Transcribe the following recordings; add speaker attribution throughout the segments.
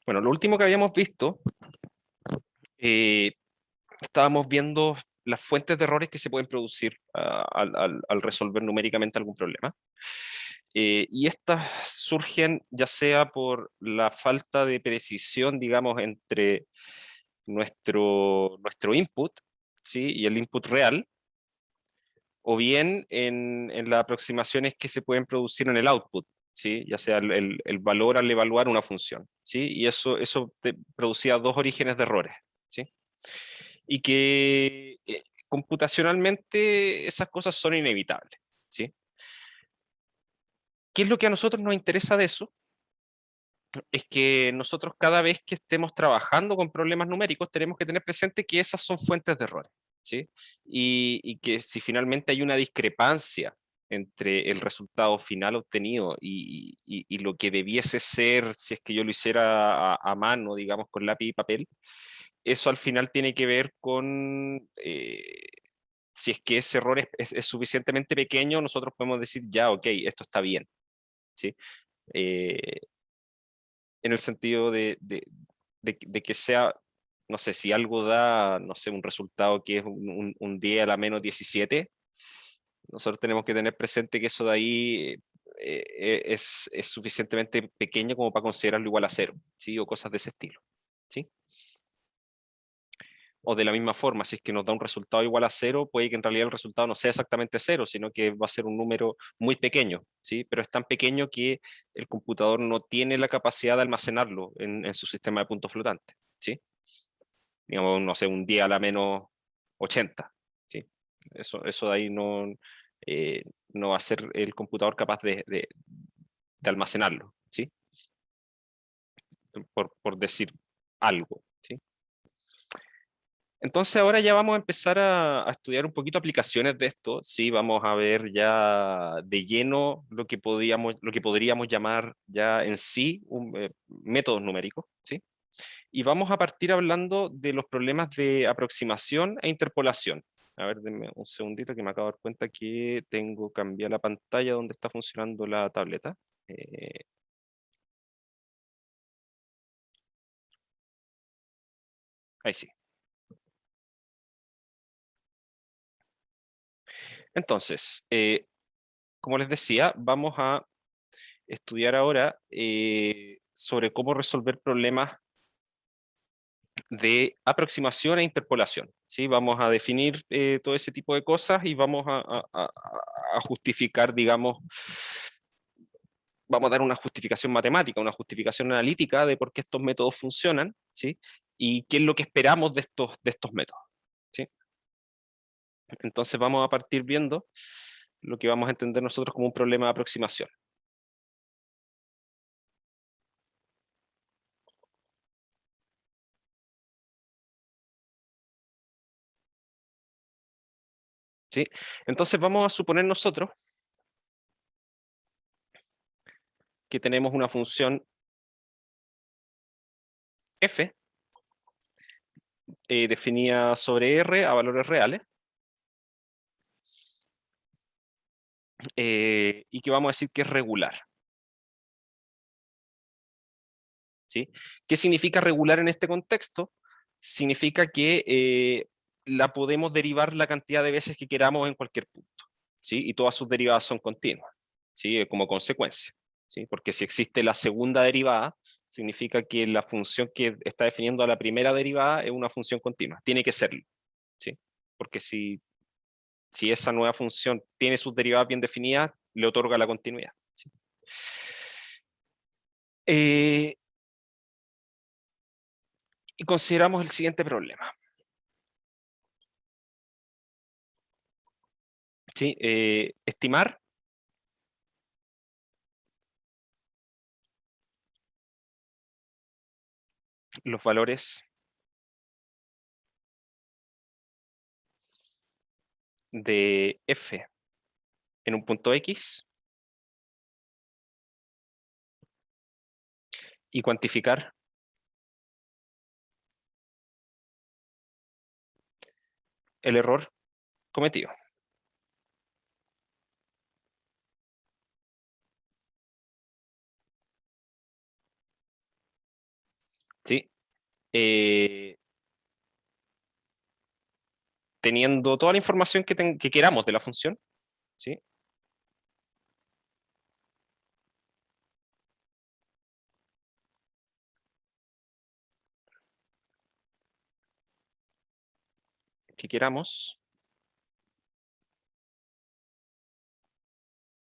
Speaker 1: Bueno, lo último que habíamos visto, eh, estábamos viendo las fuentes de errores que se pueden producir al resolver numéricamente algún problema. Y estas surgen ya sea por la falta de precisión, digamos, entre nuestro input, ¿sí? Y el input real, o bien en las aproximaciones que se pueden producir en el output, ¿sí? Ya sea el valor al evaluar una función, ¿sí? Y eso producía dos orígenes de errores, ¿sí? Y que computacionalmente esas cosas son inevitables, ¿sí? ¿Qué es lo que a nosotros nos interesa de eso? Es que nosotros cada vez que estemos trabajando con problemas numéricos tenemos que tener presente que esas son fuentes de errores, ¿sí? Y que si finalmente hay una discrepancia entre el resultado final obtenido y lo que debiese ser si es que yo lo hiciera a mano, digamos, con lápiz y papel, eso al final tiene que ver con si es que ese error es suficientemente pequeño, nosotros podemos decir, ya, ok, esto está bien, ¿sí? Eh, en el sentido de que sea, no sé, si algo da, no sé, un resultado que es un 10 a la menos 17, nosotros tenemos que tener presente que eso de ahí es suficientemente pequeño como para considerarlo igual a cero, ¿sí? O cosas de ese estilo, ¿sí? O de la misma forma, si es que nos da un resultado igual a cero, puede que en realidad el resultado no sea exactamente cero, sino que va a ser un número muy pequeño, ¿sí? Pero es tan pequeño que el computador no tiene la capacidad de almacenarlo en su sistema de puntos flotantes, ¿sí? Digamos, no sé, un día a la menos 80, ¿sí? Eso de ahí no va a ser el computador capaz de almacenarlo, ¿sí? Por decir algo, ¿sí? Entonces ahora ya vamos a empezar a estudiar un poquito aplicaciones de esto, sí, vamos a ver ya de lleno lo que podríamos llamar ya en sí métodos numéricos, ¿sí? Y vamos a partir hablando de los problemas de aproximación e interpolación. A ver, denme un segundito que me acabo de dar cuenta que tengo que cambiar la pantalla donde está funcionando la tableta. Eh, Ahí sí. Entonces, como les decía, vamos a estudiar ahora sobre cómo resolver problemas de aproximación e interpolación, ¿sí? Vamos a definir todo ese tipo de cosas y vamos a justificar, digamos, vamos a dar una justificación matemática, una justificación analítica de por qué estos métodos funcionan, ¿sí? Y qué es lo que esperamos de estos métodos, ¿sí? Entonces vamos a partir viendo lo que vamos a entender nosotros como un problema de aproximación. ¿Sí? Entonces vamos a suponer nosotros que tenemos una función f definida sobre R a valores reales y que vamos a decir que es regular, ¿sí? ¿Qué significa regular en este contexto? Significa que la podemos derivar la cantidad de veces que queramos en cualquier punto, ¿sí? Y todas sus derivadas son continuas, ¿sí? Como consecuencia, ¿sí? Porque si existe la segunda derivada, significa que la función que está definiendo a la primera derivada es una función continua, tiene que serlo, ¿sí? Porque si esa nueva función tiene sus derivadas bien definidas, le otorga la continuidad, ¿sí? Eh, y consideramos el siguiente problema, ¿sí? Estimar los valores de f en un punto X y cuantificar el error cometido. teniendo toda la información que queramos de la función, ¿sí? Que queramos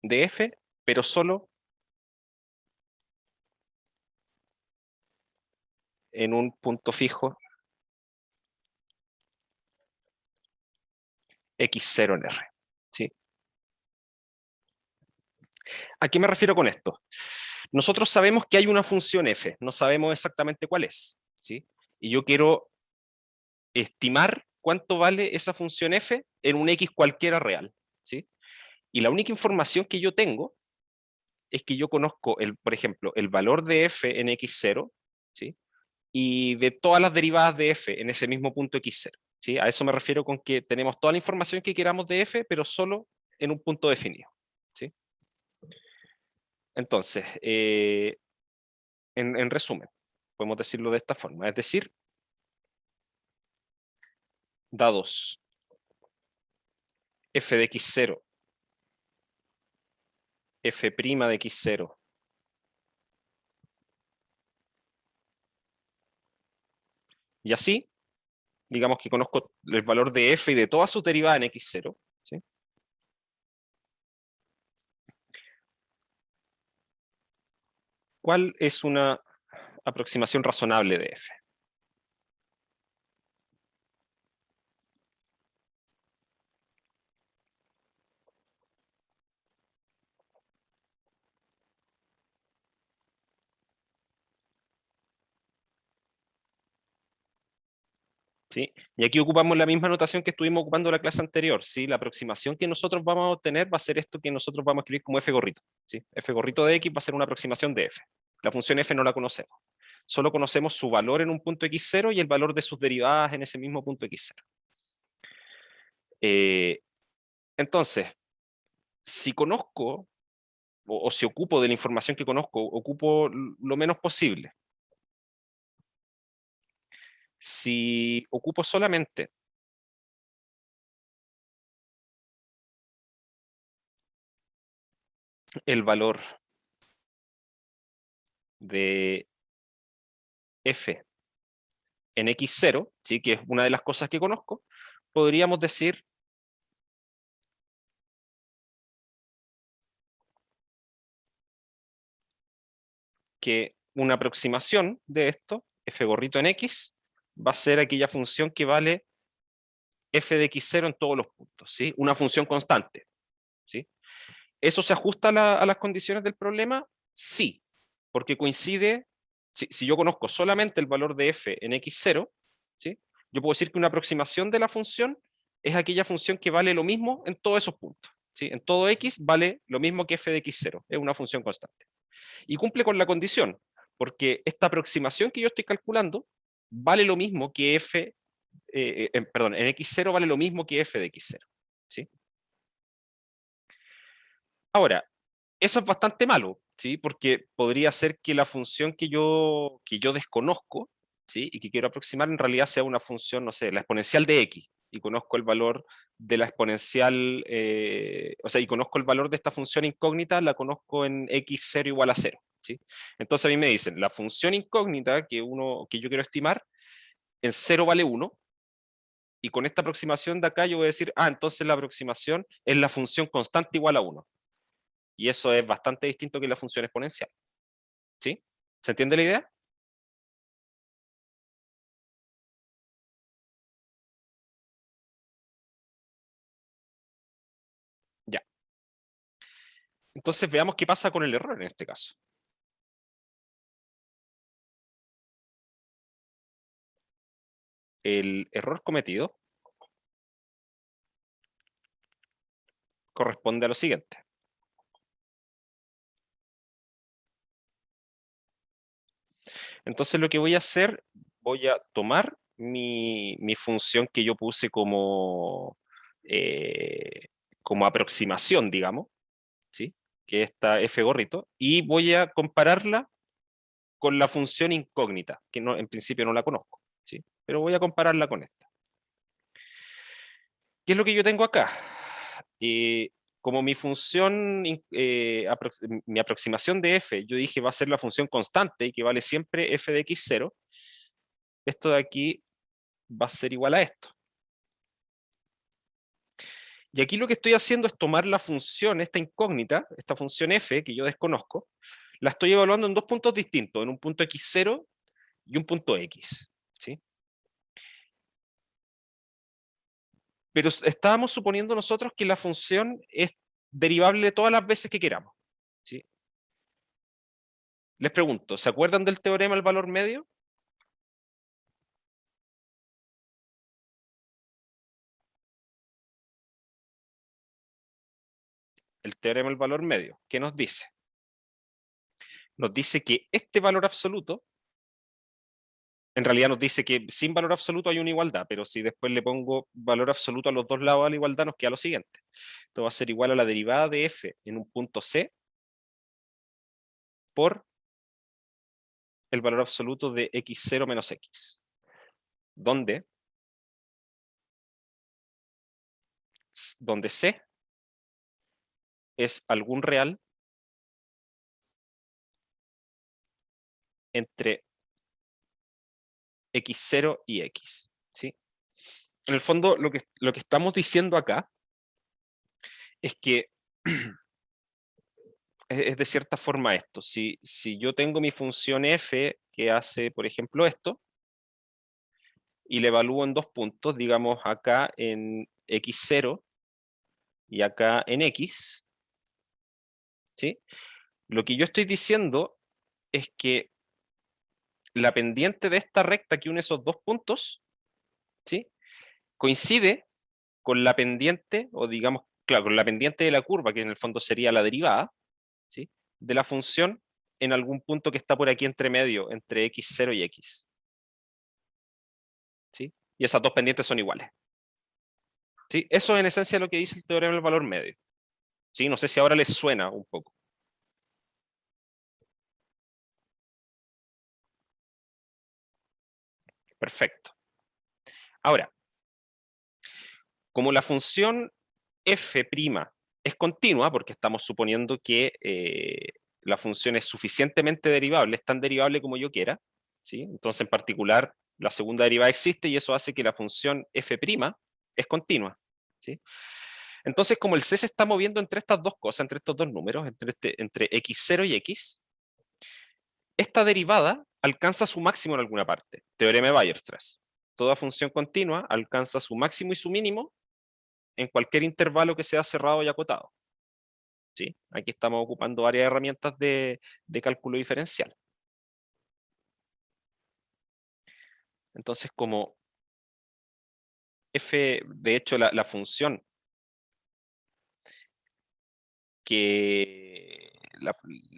Speaker 1: de f, pero solo en un punto fijo x0 en R. ¿Sí? ¿A qué me refiero con esto? Nosotros sabemos que hay una función f, no sabemos exactamente cuál es. ¿Sí? Y yo quiero estimar cuánto vale esa función f en un x cualquiera real. ¿Sí? Y la única información que yo tengo es que yo conozco, por ejemplo, el valor de f en x0, ¿sí? Y de todas las derivadas de f en ese mismo punto x0. ¿Sí? A eso me refiero con que tenemos toda la información que queramos de f, pero solo en un punto definido. ¿Sí? Entonces, en resumen, podemos decirlo de esta forma, es decir, dados f de x0, f' de x0, y así, digamos que conozco el valor de f y de todas sus derivadas en x0, ¿sí? ¿Cuál es una aproximación razonable de f? ¿Sí? Y aquí ocupamos la misma notación que estuvimos ocupando en la clase anterior. ¿Sí? La aproximación que nosotros vamos a obtener va a ser esto que nosotros vamos a escribir como f gorrito. ¿Sí? F gorrito de x va a ser una aproximación de f. La función f no la conocemos. Solo conocemos su valor en un punto x0 y el valor de sus derivadas en ese mismo punto x0. Entonces, si conozco, o si ocupo de la información que conozco, ocupo lo menos posible. Si ocupo solamente el valor de f en x0, ¿sí? Que es una de las cosas que conozco, podríamos decir que una aproximación de esto, f gorrito en x, va a ser aquella función que vale f de x0 en todos los puntos, ¿sí? Una función constante, ¿sí? ¿Eso se ajusta a las condiciones del problema? Sí, porque coincide, si yo conozco solamente el valor de f en x0, ¿sí? Yo puedo decir que una aproximación de la función es aquella función que vale lo mismo en todos esos puntos. ¿Sí? En todo x vale lo mismo que f de x0, es una función constante. Y cumple con la condición, porque esta aproximación que yo estoy calculando vale lo mismo que f, perdón, en x0 vale lo mismo que f de x0. ¿Sí? Ahora, eso es bastante malo, ¿sí? Porque podría ser que la función que yo desconozco, ¿sí? Y que quiero aproximar en realidad sea una función, no sé, la exponencial de x, y conozco el valor de la exponencial, o sea, y conozco el valor de esta función incógnita, la conozco en x0 igual a 0, ¿sí? Entonces a mí me dicen, la función incógnita que yo quiero estimar, en 0 vale 1, y con esta aproximación de acá yo voy a decir, entonces la aproximación es la función constante igual a 1. Y eso es bastante distinto que la función exponencial. ¿Sí? ¿Se entiende la idea? Ya. Entonces veamos qué pasa con el error en este caso. El error cometido corresponde a lo siguiente. Entonces lo que voy a hacer, voy a tomar mi función que yo puse como aproximación, digamos, ¿sí? Que esta f gorrito, y voy a compararla con la función incógnita, que no, en principio no la conozco, ¿sí? Pero voy a compararla con esta. ¿Qué es lo que yo tengo acá? Como mi función, mi aproximación de f, yo dije va a ser la función constante y que vale siempre f de x0, esto de aquí va a ser igual a esto. Y aquí lo que estoy haciendo es tomar la función, esta incógnita, esta función f que yo desconozco, la estoy evaluando en dos puntos distintos, en un punto x0 y un punto x, ¿sí? Pero estábamos suponiendo nosotros que la función es derivable todas las veces que queramos, ¿sí? Les pregunto, ¿se acuerdan del teorema del valor medio? El teorema del valor medio, ¿qué nos dice? Nos dice que este valor absoluto, en realidad nos dice que sin valor absoluto hay una igualdad, pero si después le pongo valor absoluto a los dos lados de la igualdad, nos queda lo siguiente. Esto va a ser igual a la derivada de f en un punto C por el valor absoluto de x0 menos x, donde C es algún real entre x0 y x, ¿sí? En el fondo, lo que estamos diciendo acá es que es de cierta forma esto. Si yo tengo mi función f que hace, por ejemplo, esto, y le evalúo en dos puntos, digamos acá en x0 y acá en x, ¿sí? Lo que yo estoy diciendo es que la pendiente de esta recta que une esos dos puntos, ¿sí? Coincide con la pendiente, o digamos, claro, con la pendiente de la curva, que en el fondo sería la derivada, ¿sí? De la función en algún punto que está por aquí entre medio, entre x0 y x, ¿sí? Y esas dos pendientes son iguales, ¿sí? Eso es en esencia lo que dice el teorema del valor medio, ¿sí? No sé si ahora les suena un poco. Perfecto. Ahora, como la función f' es continua, porque estamos suponiendo que la función es suficientemente derivable, es tan derivable como yo quiera, ¿sí? Entonces, en particular, la segunda derivada existe y eso hace que la función f' es continua, ¿sí? Entonces, como el c se está moviendo entre estas dos cosas, entre estos dos números, entre x0 y x, esta derivada alcanza su máximo en alguna parte. Teorema de Weierstrass. Toda función continua alcanza su máximo y su mínimo en cualquier intervalo que sea cerrado y acotado, ¿sí? Aquí estamos ocupando varias herramientas de cálculo diferencial. Entonces, como f, de hecho, la función que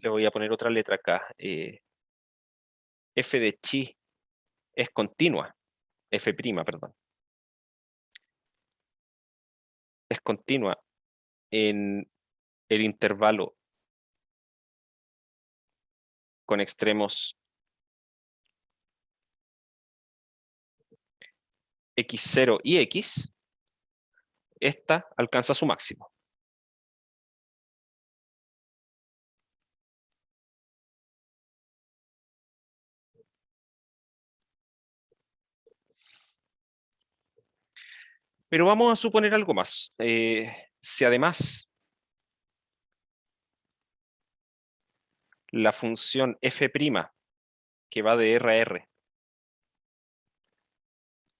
Speaker 1: le voy a poner otra letra acá, f de chi es continua, f', perdón, es continua en el intervalo con extremos x0 y x, esta alcanza su máximo. Pero vamos a suponer algo más. Si además la función f' que va de R a R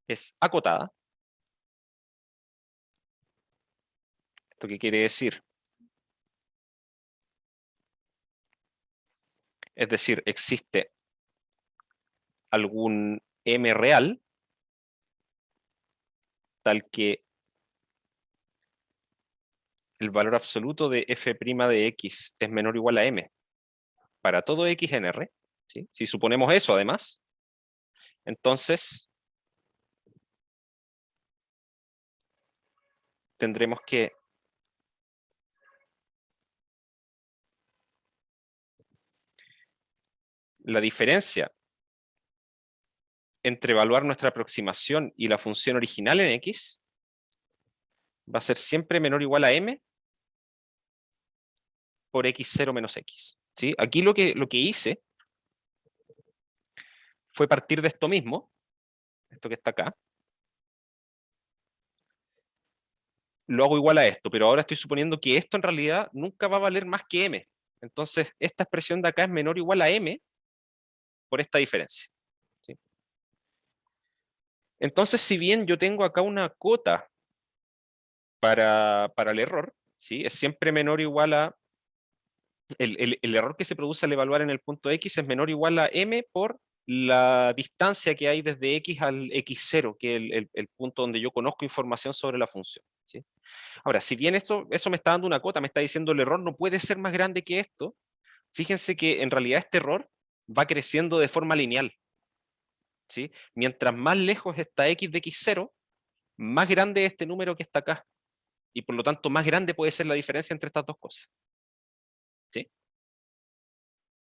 Speaker 1: es acotada, ¿esto qué quiere decir? Es decir, existe algún m real tal que el valor absoluto de f' de x es menor o igual a m para todo x en R, ¿sí? Si suponemos eso además, entonces tendremos que la diferencia entre evaluar nuestra aproximación y la función original en X va a ser siempre menor o igual a M por X0 menos X. ¿Sí? Aquí lo que hice fue partir de esto mismo, esto que está acá, lo hago igual a esto, pero ahora estoy suponiendo que esto en realidad nunca va a valer más que M. Entonces, esta expresión de acá es menor o igual a M por esta diferencia. ¿Sí? Entonces, si bien yo tengo acá una cota para el error, ¿sí? Es siempre menor o igual a... El error que se produce al evaluar en el punto X es menor o igual a M por la distancia que hay desde X al X0, que es el punto donde yo conozco información sobre la función. ¿Sí? Ahora, si bien eso me está dando una cota, me está diciendo el error no puede ser más grande que esto, fíjense que en realidad este error va creciendo de forma lineal. ¿Sí? Mientras más lejos está X de X0, más grande es este número que está acá. Y por lo tanto, más grande puede ser la diferencia entre estas dos cosas. ¿Sí?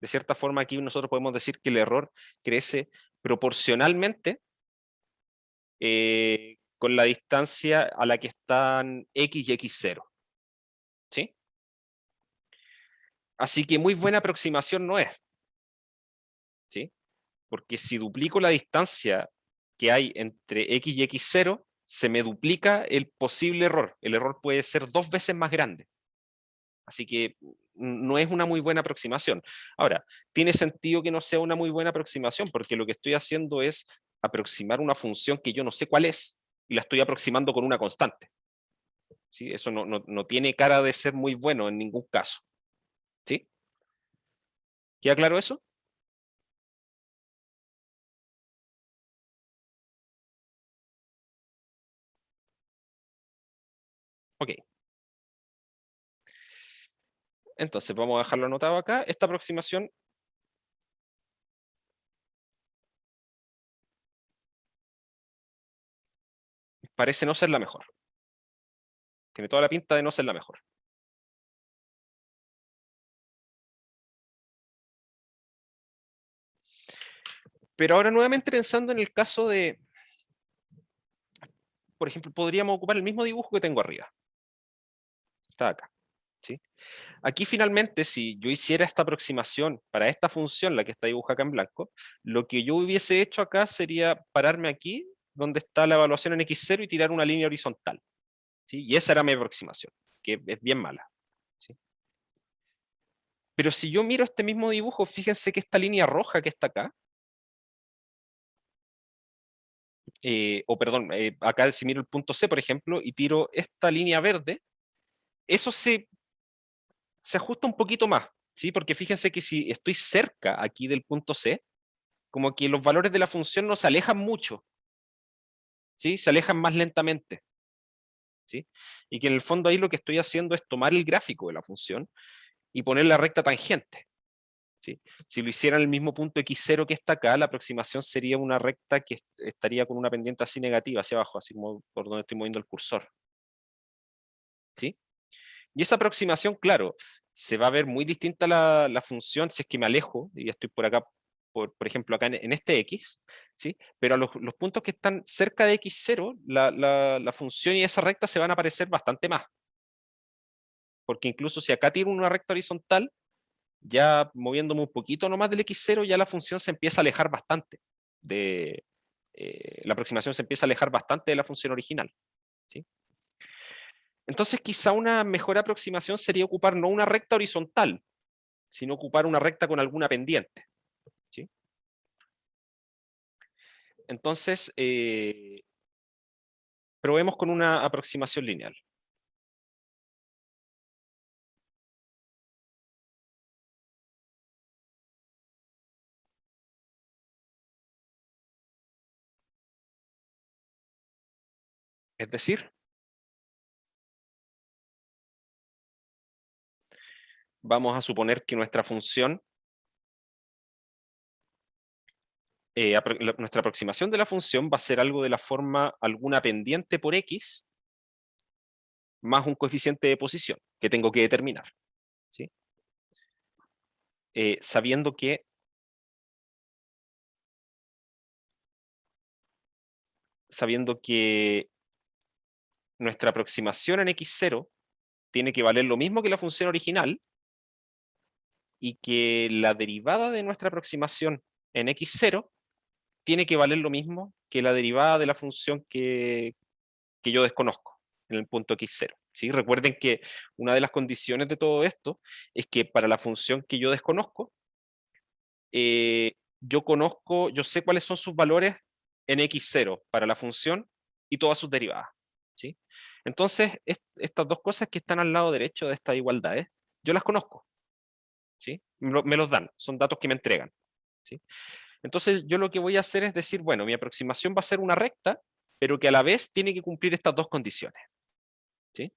Speaker 1: De cierta forma, aquí nosotros podemos decir que el error crece proporcionalmente con la distancia a la que están X y X0. ¿Sí? Así que muy buena aproximación no es. ¿Sí? Porque si duplico la distancia que hay entre X y X0, se me duplica el posible error. El error puede ser 2 veces más grande. Así que no es una muy buena aproximación. Ahora, tiene sentido que no sea una muy buena aproximación, porque lo que estoy haciendo es aproximar una función que yo no sé cuál es, y la estoy aproximando con una constante. ¿Sí? Eso no tiene cara de ser muy bueno en ningún caso. ¿Sí? ¿Queda claro eso? Ok. Entonces vamos a dejarlo anotado acá. Esta aproximación parece no ser la mejor. Tiene toda la pinta de no ser la mejor. Pero ahora nuevamente pensando en el caso de, por ejemplo, podríamos ocupar el mismo dibujo que tengo arriba. Está acá. ¿Sí? Aquí finalmente, si yo hiciera esta aproximación para esta función, la que está dibujada acá en blanco, lo que yo hubiese hecho acá sería pararme aquí, donde está la evaluación en X0 y tirar una línea horizontal. ¿Sí? Y esa era mi aproximación, que es bien mala. ¿Sí? Pero si yo miro este mismo dibujo, fíjense que esta línea roja que está acá, o perdón, acá si miro el punto C, por ejemplo, y tiro esta línea verde, eso se ajusta un poquito más, ¿sí? Porque fíjense que si estoy cerca aquí del punto C, como que los valores de la función no se alejan mucho, ¿sí? Se alejan más lentamente, ¿sí? Y que en el fondo ahí lo que estoy haciendo es tomar el gráfico de la función y poner la recta tangente, ¿sí? Si lo hiciera en el mismo punto x0 que está acá, la aproximación sería una recta que estaría con una pendiente así negativa hacia abajo, así como por donde estoy moviendo el cursor, ¿sí? Y esa aproximación, claro, se va a ver muy distinta la función si es que me alejo, y estoy por acá, por ejemplo, acá en este X, ¿sí? Pero a los puntos que están cerca de X0, la función y esa recta se van a parecer bastante más. Porque incluso si acá tiene una recta horizontal, ya moviéndome un poquito nomás del X0, ya la función se empieza a alejar bastante. La aproximación se empieza a alejar bastante de la función original. ¿Sí? Entonces, quizá una mejor aproximación sería ocupar no una recta horizontal, sino ocupar una recta con alguna pendiente. ¿Sí? Entonces, probemos con una aproximación lineal. Es decir, vamos a suponer que nuestra función, nuestra aproximación de la función va a ser algo de la forma alguna pendiente por x más un coeficiente de posición que tengo que determinar. ¿Sí? Sabiendo que sabiendo que nuestra aproximación en x0 tiene que valer lo mismo que la función original y que la derivada de nuestra aproximación en x0 tiene que valer lo mismo que la derivada de la función que yo desconozco en el punto x0. ¿Sí? Recuerden que una de las condiciones de todo esto es que para la función que yo desconozco, yo sé cuáles son sus valores en x0 para la función y todas sus derivadas. ¿Sí? Entonces, estas dos cosas que están al lado derecho de estas igualdades, yo las conozco. ¿Sí? Me los dan, son datos que me entregan. ¿Sí? Entonces, yo lo que voy a hacer es decir, bueno, mi aproximación va a ser una recta, pero que a la vez tiene que cumplir estas dos condiciones. ¿Sí?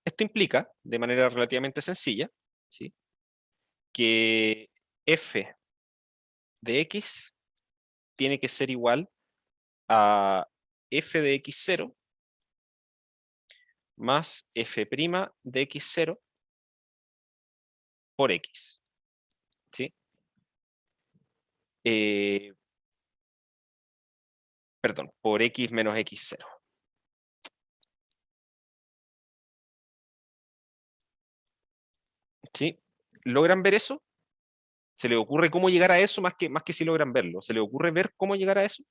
Speaker 1: Esto implica, de manera relativamente sencilla, ¿sí? Que f de x tiene que ser igual a f de x0 más f' de x0 por x. ¿Sí? Perdón, por x menos x0. ¿Sí? ¿Logran ver eso? ¿Se le ocurre cómo llegar a eso más que si logran verlo? ¿Se le ocurre ver cómo llegar a eso?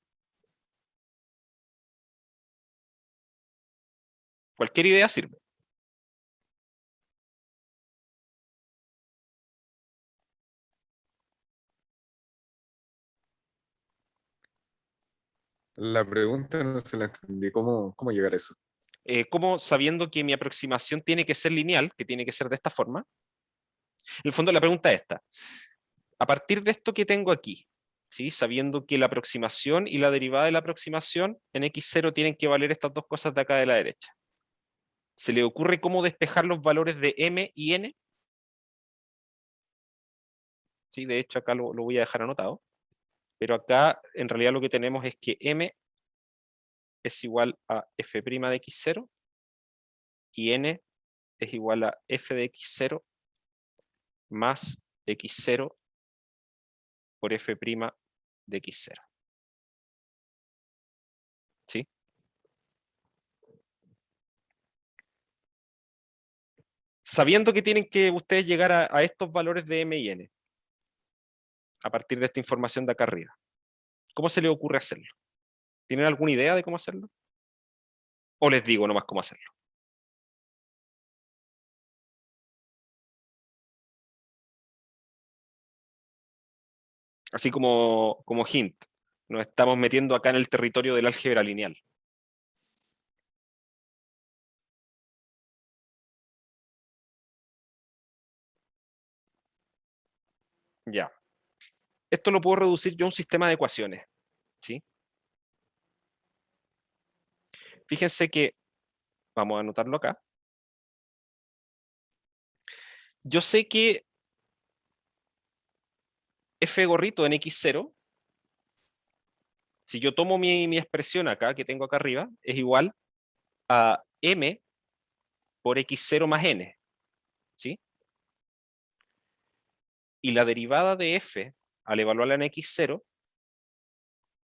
Speaker 1: Cualquier idea sirve.
Speaker 2: La pregunta no se la entendí. ¿Cómo llegar a eso?
Speaker 1: ¿Cómo sabiendo que mi aproximación tiene que ser lineal, que tiene que ser de esta forma? En el fondo la pregunta es esta. A partir de esto que tengo aquí, ¿sí? Sabiendo que la aproximación y la derivada de la aproximación en x0 tienen que valer estas dos cosas de acá de la derecha. ¿Se le ocurre cómo despejar los valores de m y n? Sí, de hecho acá lo voy a dejar anotado. Pero acá en realidad lo que tenemos es que m es igual a f' de x0 y n es igual a f de x0 más x0 por f' de x0. ¿Sí? Sabiendo que tienen que ustedes llegar a estos valores de m y n a partir de esta información de acá arriba, ¿cómo se les ocurre hacerlo? ¿Tienen alguna idea de cómo hacerlo? ¿O les digo nomás cómo hacerlo? Así como hint, nos estamos metiendo acá en el territorio del álgebra lineal. Ya. Esto lo puedo reducir yo a un sistema de ecuaciones. ¿Sí? Fíjense que, vamos a anotarlo acá, yo sé que f gorrito en x0, si yo tomo mi expresión acá, que tengo acá arriba, es igual a m por x0 más n. ¿Sí? Y la derivada de f, al evaluarla en x0,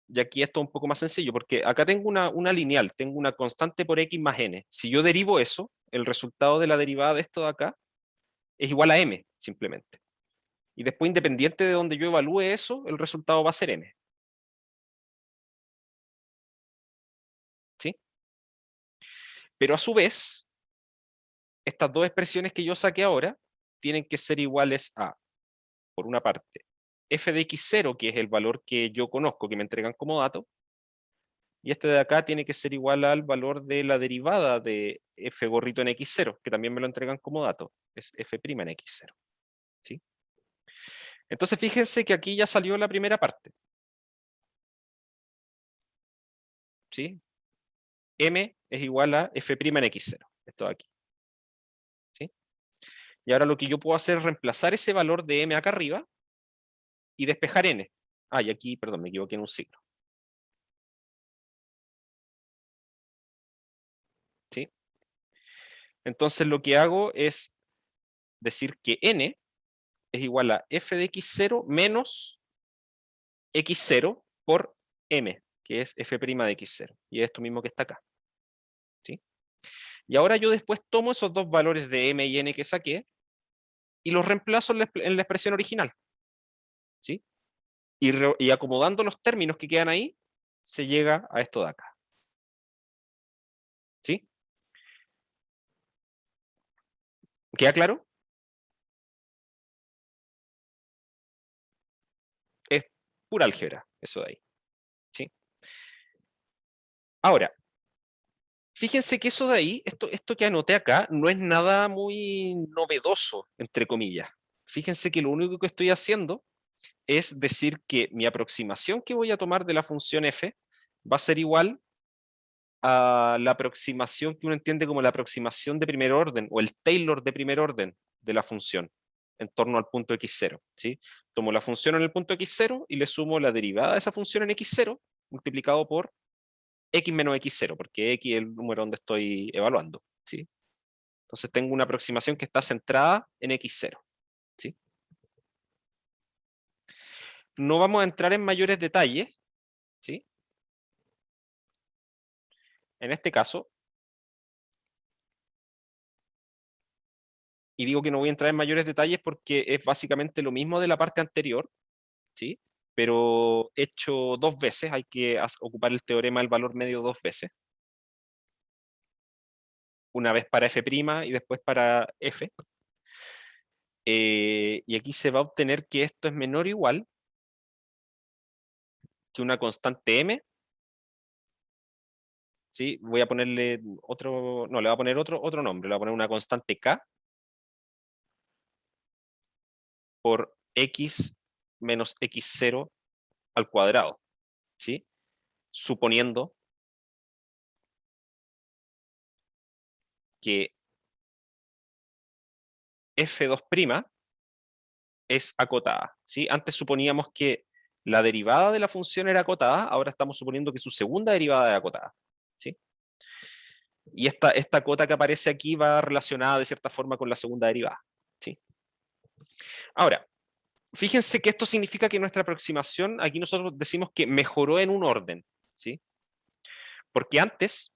Speaker 1: y aquí esto es un poco más sencillo, porque acá tengo una lineal, tengo una constante por x más n. Si yo derivo eso, el resultado de la derivada de esto de acá es igual a m, simplemente. Y después, independiente de donde yo evalúe eso, el resultado va a ser m. ¿Sí? Pero a su vez, estas dos expresiones que yo saqué ahora tienen que ser iguales a, por una parte, f de x0, que es el valor que yo conozco, que me entregan como dato, y este de acá tiene que ser igual al valor de la derivada de f gorrito en x0, que también me lo entregan como dato, es f' en x0. ¿Sí? Entonces fíjense que aquí ya salió la primera parte. ¿Sí? M es igual a f' en x0, esto de aquí. ¿Sí? Y ahora lo que yo puedo hacer es reemplazar ese valor de m acá arriba y despejar n. Ah, y aquí, perdón, me equivoqué en un signo. ¿Sí? Entonces lo que hago es decir que n es igual a f de x0 menos x0 por m. que es f' de x0, y es esto mismo que está acá. ¿Sí? Y ahora yo después tomo esos dos valores de m y n que saqué y los reemplazo en la expresión original. ¿Sí? Y acomodando los términos que quedan ahí, se llega a esto de acá. ¿Sí? ¿Queda claro? Es pura álgebra, eso de ahí. ¿Sí? Ahora, fíjense que eso de ahí, esto que anoté acá, no es nada muy novedoso, entre comillas. Fíjense que lo único que estoy haciendo es decir que mi aproximación que voy a tomar de la función f va a ser igual a la aproximación que uno entiende como la aproximación de primer orden o el Taylor de primer orden de la función en torno al punto x0. ¿Sí? Tomo la función en el punto x0 y le sumo la derivada de esa función en x0 multiplicado por x menos x0, porque x es el número donde estoy evaluando. ¿Sí? Entonces tengo una aproximación que está centrada en x0. ¿Sí? No vamos a entrar en mayores detalles. ¿Sí? En este caso, y digo que no voy a entrar en mayores detalles porque es básicamente lo mismo de la parte anterior, ¿sí? Pero hecho dos veces, hay que ocupar el teorema del valor medio dos veces. Una vez para f' y después para f. Y aquí se va a obtener que esto es menor o igual que una constante m. ¿Sí? Voy a ponerle otro, no, le voy a poner otro nombre, le voy a poner una constante k por x menos x0 al cuadrado, ¿sí? Suponiendo que f2' es acotada, ¿sí? Antes suponíamos que la derivada de la función era acotada, ahora estamos suponiendo que su segunda derivada es acotada, ¿sí? Y esta cota que aparece aquí va relacionada de cierta forma con la segunda derivada, ¿sí? Ahora, fíjense que esto significa que nuestra aproximación, aquí nosotros decimos que mejoró en un orden, ¿sí? Porque antes,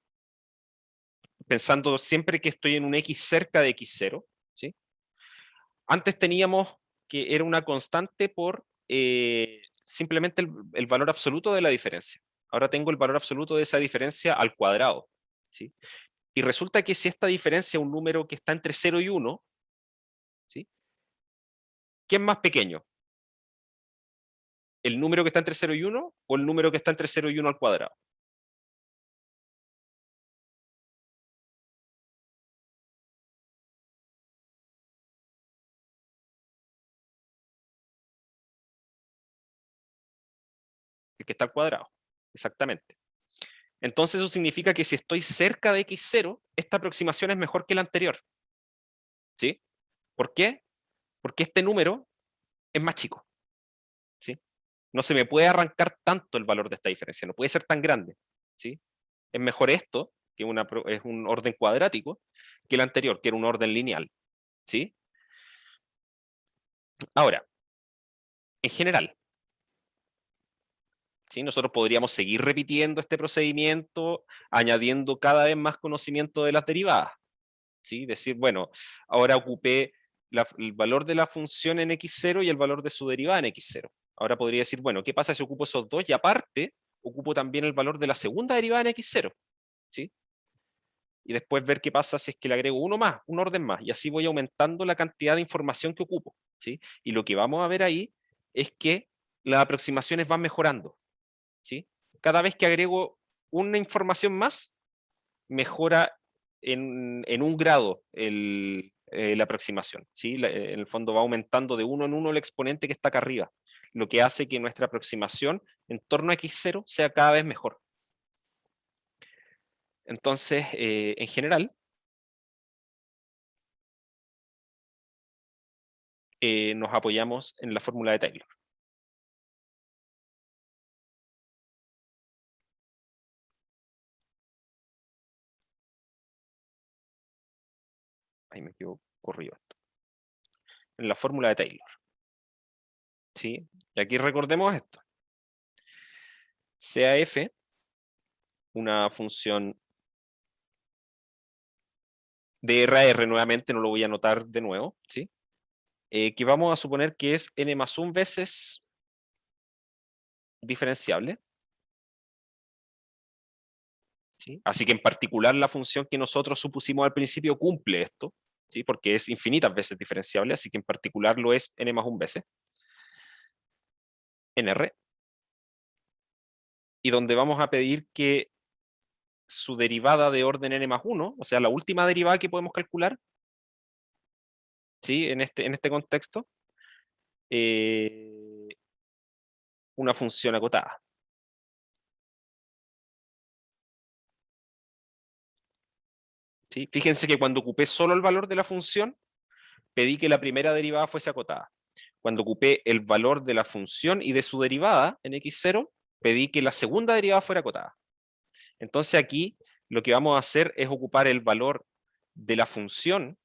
Speaker 1: pensando siempre que estoy en un x cerca de x0, ¿sí? Antes teníamos que era una constante por simplemente el valor absoluto de la diferencia. Ahora tengo el valor absoluto de esa diferencia al cuadrado, ¿sí? Y resulta que si esta diferencia es un número que está entre 0 y 1, ¿sí? ¿Qué es más pequeño? ¿El número que está entre 0 y 1 o el número que está entre 0 y 1 al cuadrado? El que está al cuadrado, exactamente. Entonces eso significa que si estoy cerca de x0, esta aproximación es mejor que la anterior, ¿sí? ¿Por qué? Porque este número es más chico, ¿sí? No se me puede arrancar tanto el valor de esta diferencia, no puede ser tan grande, ¿sí? Es mejor esto, que es un orden cuadrático, que el anterior, que era un orden lineal, ¿sí? Ahora, en general, ¿sí? Nosotros podríamos seguir repitiendo este procedimiento, añadiendo cada vez más conocimiento de las derivadas, ¿sí? Decir, bueno, ahora ocupé el valor de la función en x0 y el valor de su derivada en x0. Ahora podría decir, bueno, ¿qué pasa si ocupo esos dos? Y aparte, ocupo también el valor de la segunda derivada en x0, ¿sí? Y después ver qué pasa si es que le agrego uno más, un orden más, y así voy aumentando la cantidad de información que ocupo, ¿sí? Y lo que vamos a ver ahí es que las aproximaciones van mejorando, ¿sí? Cada vez que agrego una información más, mejora en un grado la aproximación, ¿sí? En el fondo va aumentando de uno en uno el exponente que está acá arriba, lo que hace que nuestra aproximación en torno a x0 sea cada vez mejor. Entonces, en general, nos apoyamos en la fórmula de Taylor. Ahí me quedo corrido esto. En la fórmula de Taylor, ¿sí? Y aquí recordemos esto. sea f una función de R a R, nuevamente no lo voy a anotar de nuevo, ¿sí? Que vamos a suponer que es n más 1 veces diferenciable. ¿Sí? Así que en particular la función que nosotros supusimos al principio cumple esto, ¿sí? Porque es infinitas veces diferenciable, así que en particular lo es n más 1 veces en R, y donde vamos a pedir que su derivada de orden n más 1, o sea, la última derivada que podemos calcular, ¿sí? En este contexto, eh, una función acotada. ¿Sí? Fíjense que cuando ocupé solo el valor de la función, pedí que la primera derivada fuese acotada. Cuando ocupé el valor de la función y de su derivada en x0, pedí que la segunda derivada fuera acotada. Entonces aquí lo que vamos a hacer es ocupar el valor de la función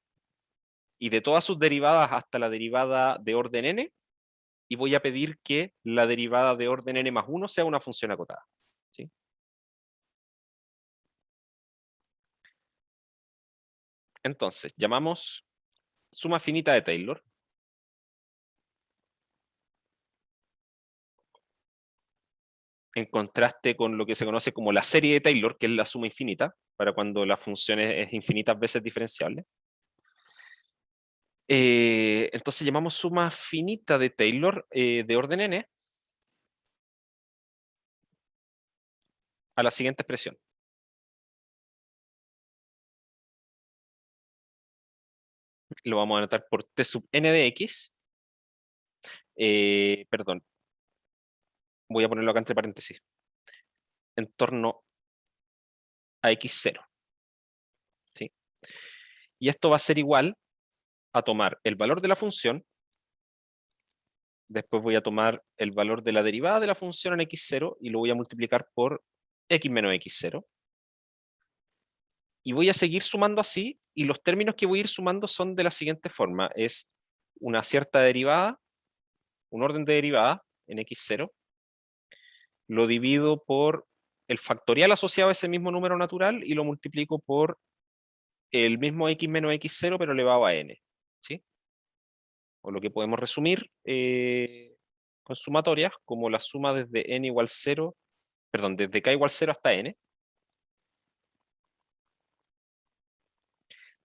Speaker 1: y de todas sus derivadas hasta la derivada de orden n, y voy a pedir que la derivada de orden n más 1 sea una función acotada. ¿Sí? Entonces, llamamos suma finita de Taylor. En contraste con lo que se conoce como la serie de Taylor, que es la suma infinita, para cuando la función es infinitas veces diferenciable. Entonces llamamos suma finita de Taylor de orden n a la siguiente expresión. Lo vamos a anotar por t sub n de x. Perdón, voy a ponerlo acá entre paréntesis. En torno a x0. ¿Sí? Y esto va a ser igual a tomar el valor de la función, después voy a tomar el valor de la derivada de la función en x0 y lo voy a multiplicar por x menos x0. Y voy a seguir sumando así, y los términos que voy a ir sumando son de la siguiente forma. Es una cierta derivada, un orden de derivada en x0, lo divido por el factorial asociado a ese mismo número natural y lo multiplico por el mismo x menos x0, pero elevado a n. ¿Sí? O lo que podemos resumir con sumatorias, como la suma desde n igual 0, perdón, desde k igual 0 hasta n,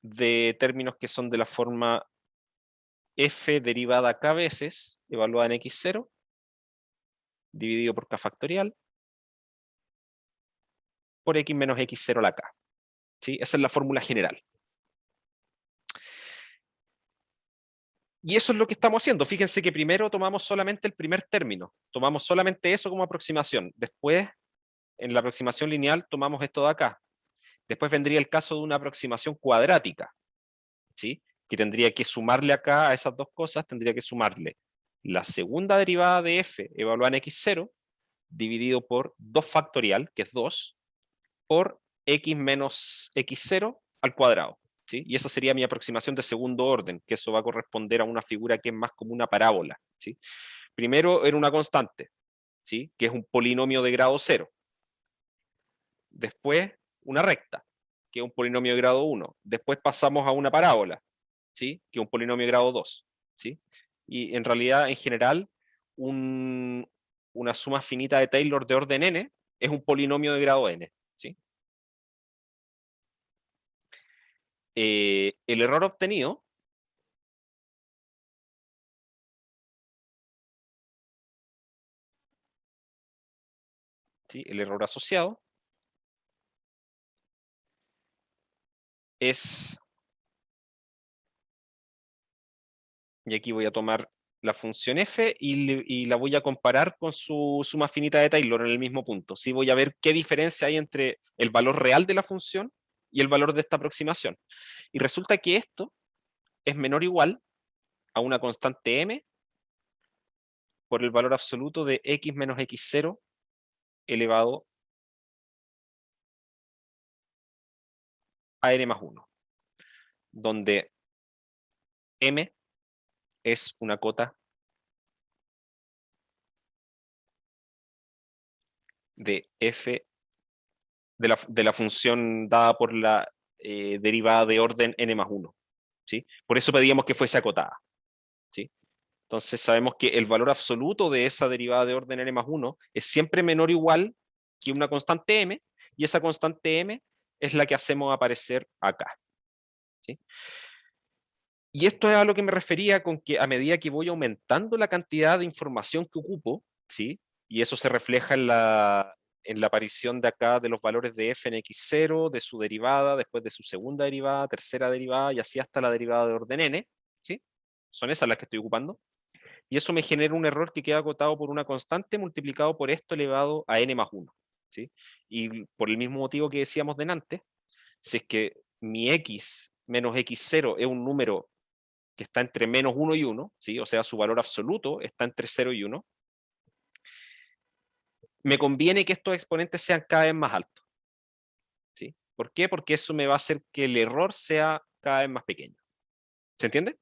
Speaker 1: de términos que son de la forma f derivada k veces, evaluada en x0, dividido por k factorial, por x menos x0 a la k. ¿Sí? Esa es la fórmula general. Y eso es lo que estamos haciendo. Fíjense que primero tomamos solamente el primer término, tomamos solamente eso como aproximación. Después, en la aproximación lineal, tomamos esto de acá. Después vendría el caso de una aproximación cuadrática, ¿sí? Que tendría que sumarle acá a esas dos cosas, tendría que sumarle la segunda derivada de f evaluada en x0, dividido por 2 factorial, que es 2, por x menos x0 al cuadrado. ¿Sí? Y esa sería mi aproximación de segundo orden, que eso va a corresponder a una figura que es más como una parábola. ¿Sí? Primero era una constante, ¿sí? Que es un polinomio de grado 0. Después una recta, que es un polinomio de grado 1. Después pasamos a una parábola, ¿sí? Que es un polinomio de grado 2. ¿Sí? Y en realidad, en general, una suma finita de Taylor de orden n es un polinomio de grado n. ¿Sí? El error obtenido ¿sí? El error asociado es, y aquí voy a tomar la función f y la voy a comparar con su suma finita de Taylor en el mismo punto. ¿Sí? Voy a ver qué diferencia hay entre el valor real de la función y el valor de esta aproximación. Y resulta que esto es menor o igual a una constante m por el valor absoluto de x menos x0 elevado a n más 1, donde m es una cota de f de la función dada por la derivada de orden n más 1. ¿Sí? Por eso pedíamos que fuese acotada. ¿Sí? Entonces sabemos que el valor absoluto de esa derivada de orden n más 1 es siempre menor o igual que una constante m, y esa constante m es la que hacemos aparecer acá. ¿Sí? Y esto es a lo que me refería con que a medida que voy aumentando la cantidad de información que ocupo, ¿sí? Y eso se refleja en la aparición de acá de los valores de f en x0, de su derivada, después de su segunda derivada, tercera derivada, y así hasta la derivada de orden n, ¿sí? Son esas las que estoy ocupando. Y eso me genera un error que queda acotado por una constante multiplicado por esto elevado a n más 1. ¿Sí? Y por el mismo motivo que decíamos delante, si es que mi x menos x0 es un número que está entre menos 1 y 1, ¿sí? O sea, su valor absoluto está entre 0 y 1, me conviene que estos exponentes sean cada vez más altos. ¿Sí? ¿Por qué? Porque eso me va a hacer que el error sea cada vez más pequeño. ¿Se entiende?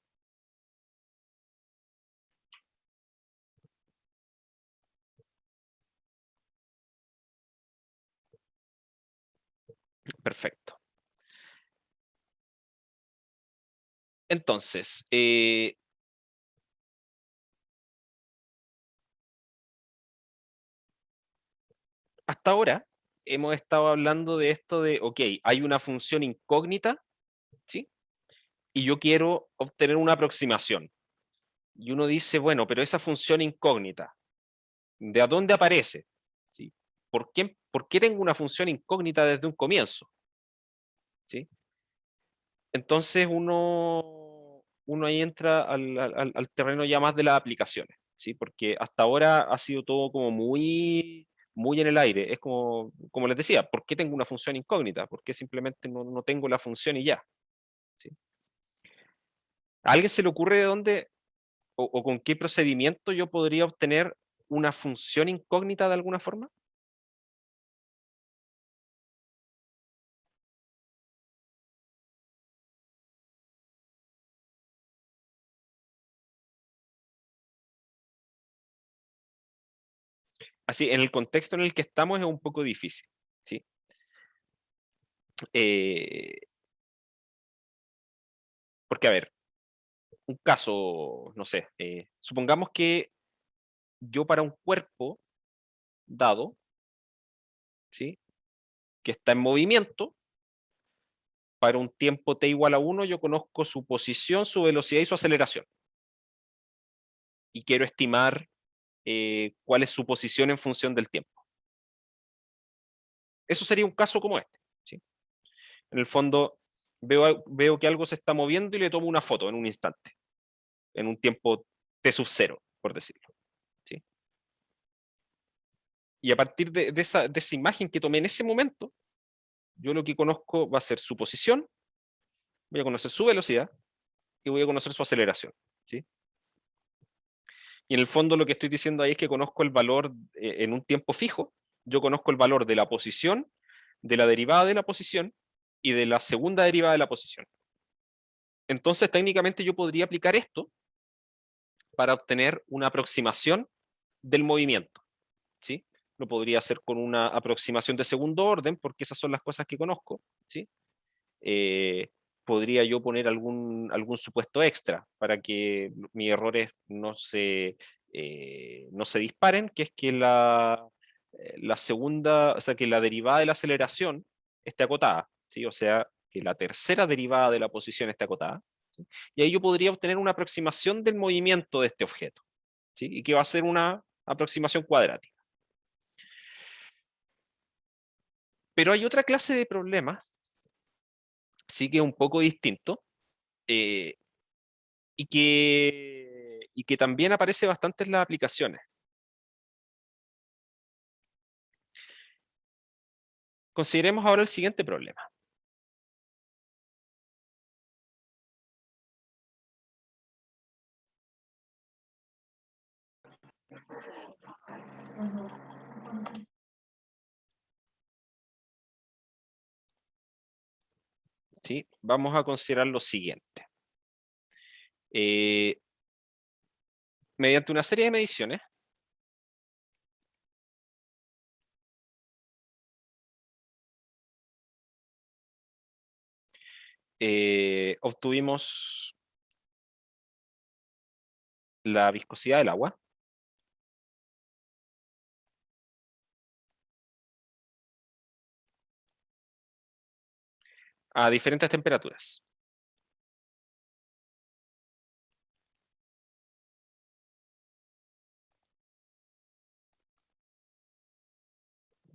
Speaker 1: Perfecto. Entonces, hasta ahora hemos estado hablando de esto de, ok, hay una función incógnita, ¿sí? Y yo quiero obtener una aproximación. Y uno dice, bueno, pero esa función incógnita, ¿de a dónde aparece? ¿Sí? ¿Por qué tengo una función incógnita desde un comienzo? ¿Sí? Entonces uno ahí entra al terreno ya más de las aplicaciones, ¿sí? Porque hasta ahora ha sido todo como muy en el aire. Es como les decía, ¿por qué tengo una función incógnita? ¿Por qué simplemente no tengo la función y ya? ¿Sí? ¿A alguien se le ocurre de dónde o con qué procedimiento yo podría obtener una función incógnita de alguna forma? Así, en el contexto en el que estamos es un poco difícil, ¿sí? Eh, porque, a ver, un caso, no sé, supongamos que yo para un cuerpo dado, ¿sí? Que está en movimiento, para un tiempo t igual a 1, yo conozco su posición, su velocidad y su aceleración. Y quiero estimar cuál es su posición en función del tiempo. Eso sería un caso como este, ¿sí? En el fondo, veo que algo se está moviendo y le tomo una foto en un instante, en un tiempo t sub 0, por decirlo, ¿sí? Y a partir de esa imagen que tomé en ese momento, yo lo que conozco va a ser su posición, voy a conocer su velocidad y voy a conocer su aceleración, ¿sí? Y en el fondo lo que estoy diciendo ahí es que conozco el valor en un tiempo fijo, yo conozco el valor de la posición, de la derivada de la posición y de la segunda derivada de la posición. Entonces técnicamente yo podría aplicar esto para obtener una aproximación del movimiento, ¿sí? Lo podría hacer con una aproximación de segundo orden, porque esas son las cosas que conozco, ¿sí? Eh, podría yo poner algún supuesto extra para que mis errores no se disparen, que es que la segunda, o sea, que la derivada de la aceleración esté acotada, ¿sí? O sea, que la tercera derivada de la posición esté acotada, ¿sí? Y ahí yo podría obtener una aproximación del movimiento de este objeto, ¿sí? Y que va a ser una aproximación cuadrática. Pero hay otra clase de problema, sí que es un poco distinto, eh, y que también aparece bastante en las aplicaciones. Consideremos ahora el siguiente problema. ¿Sí? Vamos a considerar lo siguiente. Eh, mediante una serie de mediciones, obtuvimos la viscosidad del agua. A diferentes temperaturas.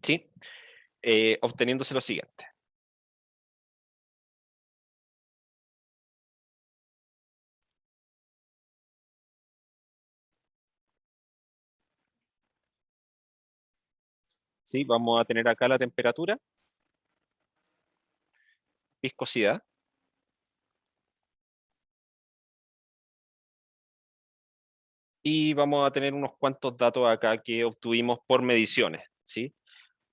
Speaker 1: ¿Sí? Obteniéndose lo siguiente. ¿Sí? Vamos a tener acá la temperatura, viscosidad, y vamos a tener unos cuantos datos acá que obtuvimos por mediciones, ¿sí?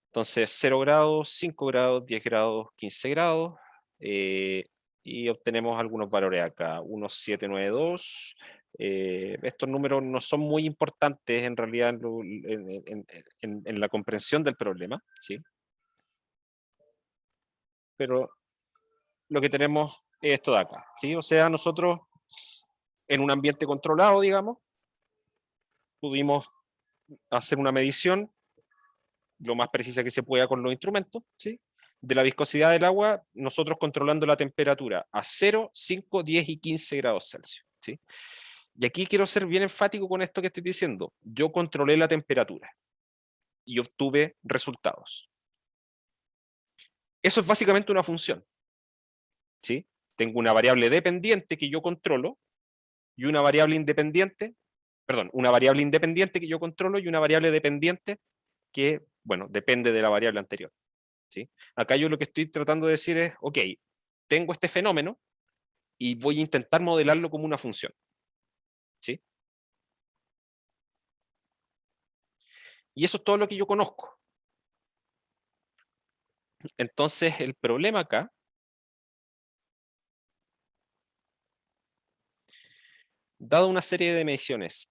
Speaker 1: Entonces, 0 grados, 5 grados, 10 grados, 15 grados, y obtenemos algunos valores acá, 1792. Estos números no son muy importantes en realidad en la comprensión del problema, ¿sí? Pero lo que tenemos es esto de acá, ¿sí? O sea, nosotros en un ambiente controlado, digamos, pudimos hacer una medición lo más precisa que se pueda con los instrumentos, ¿sí? De la viscosidad del agua, nosotros controlando la temperatura a 0, 5, 10 y 15 grados Celsius, ¿sí? Y aquí quiero ser bien enfático con esto que estoy diciendo. Yo controlé la temperatura y obtuve resultados. Eso es básicamente una función, ¿sí? Tengo una variable dependiente que yo controlo y una variable independiente, perdón, una variable independiente que yo controlo y una variable dependiente que, bueno, depende de la variable anterior, ¿sí? Acá yo lo que estoy tratando de decir es, ok, tengo este fenómeno y voy a intentar modelarlo como una función, ¿sí? Y eso es todo lo que yo conozco. Entonces, el problema acá, dado una serie de mediciones,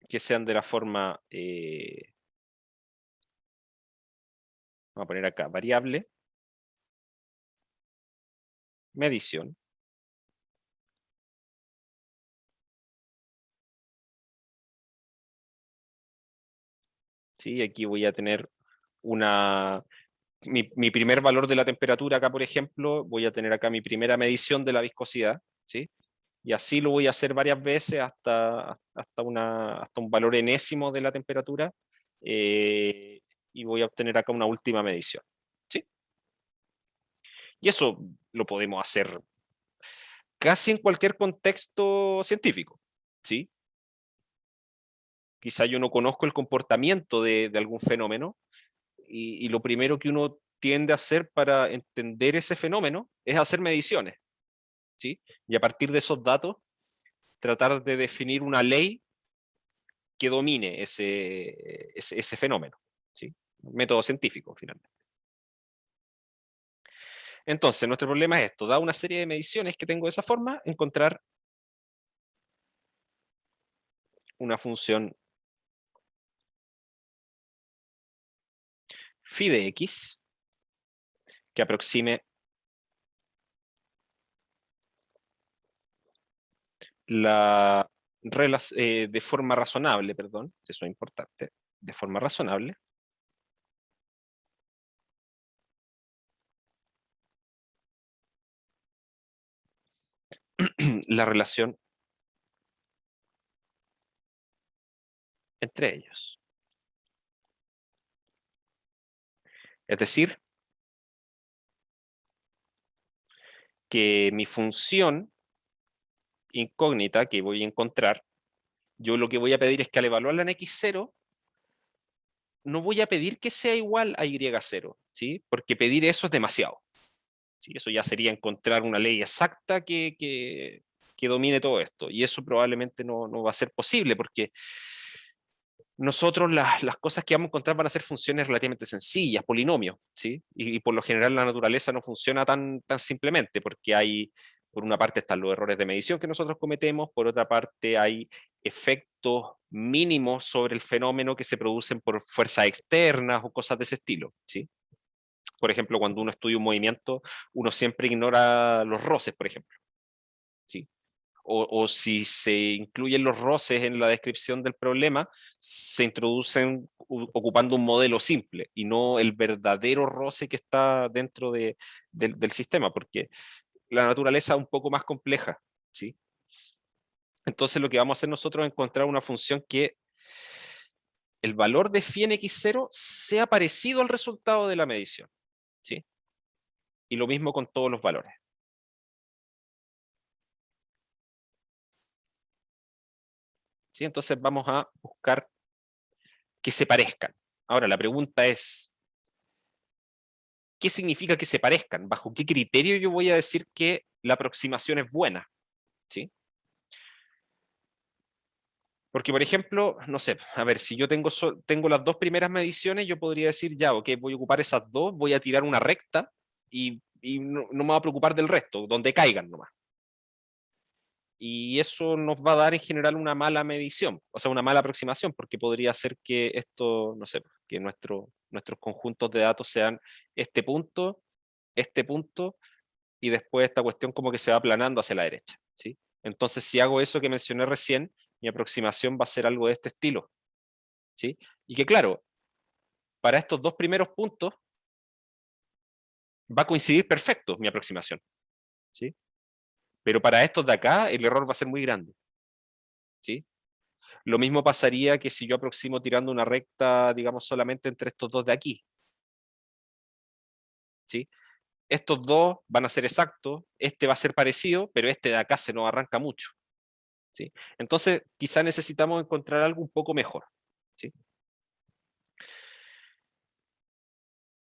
Speaker 1: que sean de la forma, vamos a poner acá, variable, medición, ¿sí? Aquí voy a tener mi primer valor de la temperatura acá, por ejemplo, voy a tener acá mi primera medición de la viscosidad, ¿sí? Y así lo voy a hacer varias veces hasta un valor enésimo de la temperatura, y voy a obtener acá una última medición, ¿sí? Y eso lo podemos hacer casi en cualquier contexto científico, ¿sí? Quizá yo no conozco el comportamiento de algún fenómeno y lo primero que uno tiende a hacer para entender ese fenómeno es hacer mediciones, ¿sí? Y a partir de esos datos, tratar de definir una ley que domine ese fenómeno, ¿sí? Un método científico, finalmente. Entonces, nuestro problema es esto, dada una serie de mediciones que tengo de esa forma, encontrar una función phi de x que aproxime de forma razonable, perdón, eso es importante, de forma razonable, la relación entre ellos. Es decir, que mi función incógnita que voy a encontrar, yo lo que voy a pedir es que al evaluarla en x0, no voy a pedir que sea igual a y0, ¿sí? Porque pedir eso es demasiado. ¿Sí? Eso ya sería encontrar una ley exacta que domine todo esto. Y eso probablemente no va a ser posible porque nosotros las cosas que vamos a encontrar van a ser funciones relativamente sencillas, polinomios, ¿sí? Y por lo general la naturaleza no funciona tan simplemente porque hay Por una parte están los errores de medición que nosotros cometemos, por otra parte hay efectos mínimos sobre el fenómeno que se producen por fuerzas externas o cosas de ese estilo, ¿sí? Por ejemplo, cuando uno estudia un movimiento, uno siempre ignora los roces, por ejemplo, ¿sí? O si se incluyen los roces en la descripción del problema, se introducen ocupando un modelo simple y no el verdadero roce que está dentro del sistema, porque la naturaleza es un poco más compleja, ¿sí? Entonces lo que vamos a hacer nosotros es encontrar una función que el valor de phi en x0 sea parecido al resultado de la medición, ¿sí? Y lo mismo con todos los valores. ¿Sí? Entonces vamos a buscar que se parezcan. Ahora, la pregunta es, ¿qué significa que se parezcan? ¿Bajo qué criterio yo voy a decir que la aproximación es buena? ¿Sí? Porque, por ejemplo, no sé, a ver, si yo tengo las dos primeras mediciones, yo podría decir, ya, ok, voy a ocupar esas dos, voy a tirar una recta y no me voy a preocupar del resto, donde caigan nomás. Y eso nos va a dar en general una mala medición, o sea, una mala aproximación, porque podría ser que esto, no sé, que nuestros conjuntos de datos sean este punto, y después esta cuestión como que se va aplanando hacia la derecha, ¿sí? Entonces, si hago eso que mencioné recién, mi aproximación va a ser algo de este estilo, ¿sí? Y que claro, para estos dos primeros puntos va a coincidir perfecto mi aproximación, ¿sí? Pero para estos de acá el error va a ser muy grande, ¿sí? Lo mismo pasaría que si yo aproximo tirando una recta, digamos, solamente entre estos dos de aquí, ¿sí? Estos dos van a ser exactos, este va a ser parecido, pero este de acá se nos arranca mucho, ¿sí? Entonces, quizá necesitamos encontrar algo un poco mejor, ¿sí?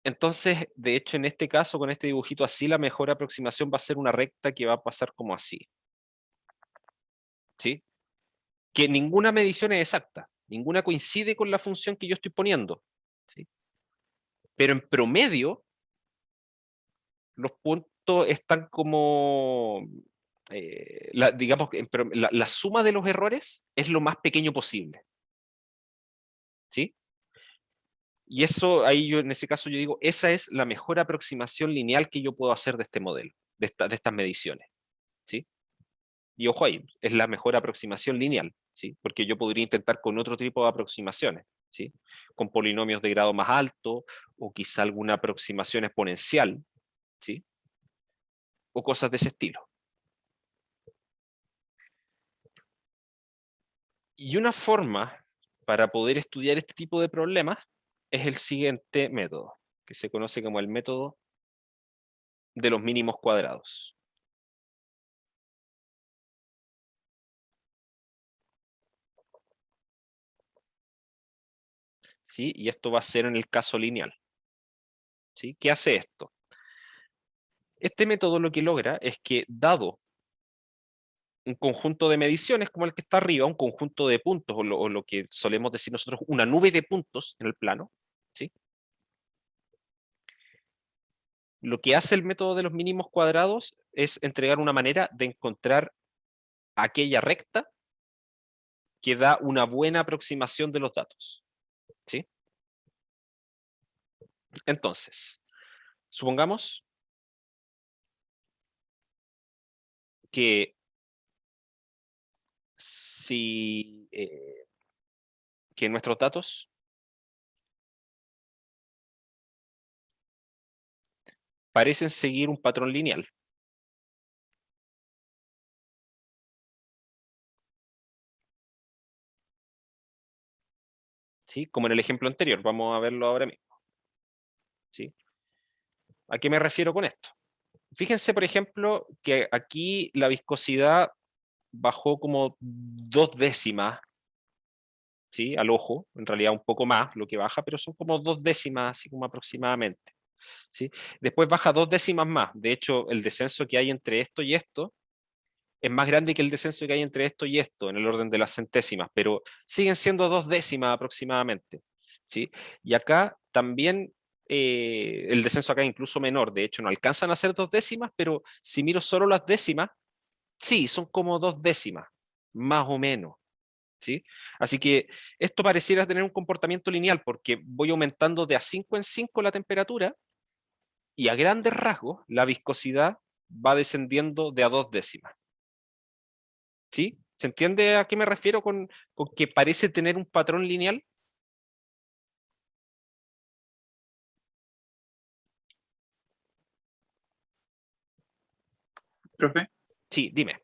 Speaker 1: Entonces, de hecho, en este caso, con este dibujito así, la mejor aproximación va a ser una recta que va a pasar como así, ¿sí? Que ninguna medición es exacta, ninguna coincide con la función que yo estoy poniendo, ¿sí? Pero en promedio, los puntos están como, digamos, la suma de los errores es lo más pequeño posible, ¿sí? Y eso, ahí yo, en ese caso yo digo, esa es la mejor aproximación lineal que yo puedo hacer de este modelo, de estas mediciones, ¿sí? Y ojo ahí, es la mejor aproximación lineal, ¿sí? Porque yo podría intentar con otro tipo de aproximaciones, ¿sí? Con polinomios de grado más alto, o quizá alguna aproximación exponencial, ¿sí? O cosas de ese estilo. Y una forma para poder estudiar este tipo de problemas es el siguiente método, que se conoce como el método de los mínimos cuadrados. ¿Sí? Y esto va a ser en el caso lineal, ¿sí? ¿Qué hace esto? Este método lo que logra es que, dado un conjunto de mediciones como el que está arriba, un conjunto de puntos, o lo que solemos decir nosotros, una nube de puntos en el plano, ¿sí? Lo que hace el método de los mínimos cuadrados es entregar una manera de encontrar aquella recta que da una buena aproximación de los datos, ¿sí? Entonces, supongamos que si que nuestros datos parecen seguir un patrón lineal, ¿sí? Como en el ejemplo anterior, vamos a verlo ahora mismo, ¿sí? ¿A qué me refiero con esto? Fíjense, por ejemplo, que aquí la viscosidad bajó como 2 décimas, ¿sí? Al ojo, en realidad un poco más lo que baja, pero son como 2 décimas, así como aproximadamente, ¿sí? Después baja 2 décimas más. De hecho, el descenso que hay entre esto y esto es más grande que el descenso que hay entre esto y esto, en el orden de las centésimas, pero siguen siendo 2 décimas aproximadamente, ¿sí? Y acá también el descenso acá es incluso menor, de hecho no alcanzan a ser 2 décimas, pero si miro solo las décimas, Sí, son como 2 décimas, más o menos. ¿Sí? Así que esto pareciera tener un comportamiento lineal porque voy aumentando de a 5 en 5 la temperatura y a grandes rasgos la viscosidad va descendiendo de a 2 décimas. ¿Sí? ¿Se entiende a qué me refiero con que parece tener un patrón lineal?
Speaker 3: Profe,
Speaker 1: Sí, dime.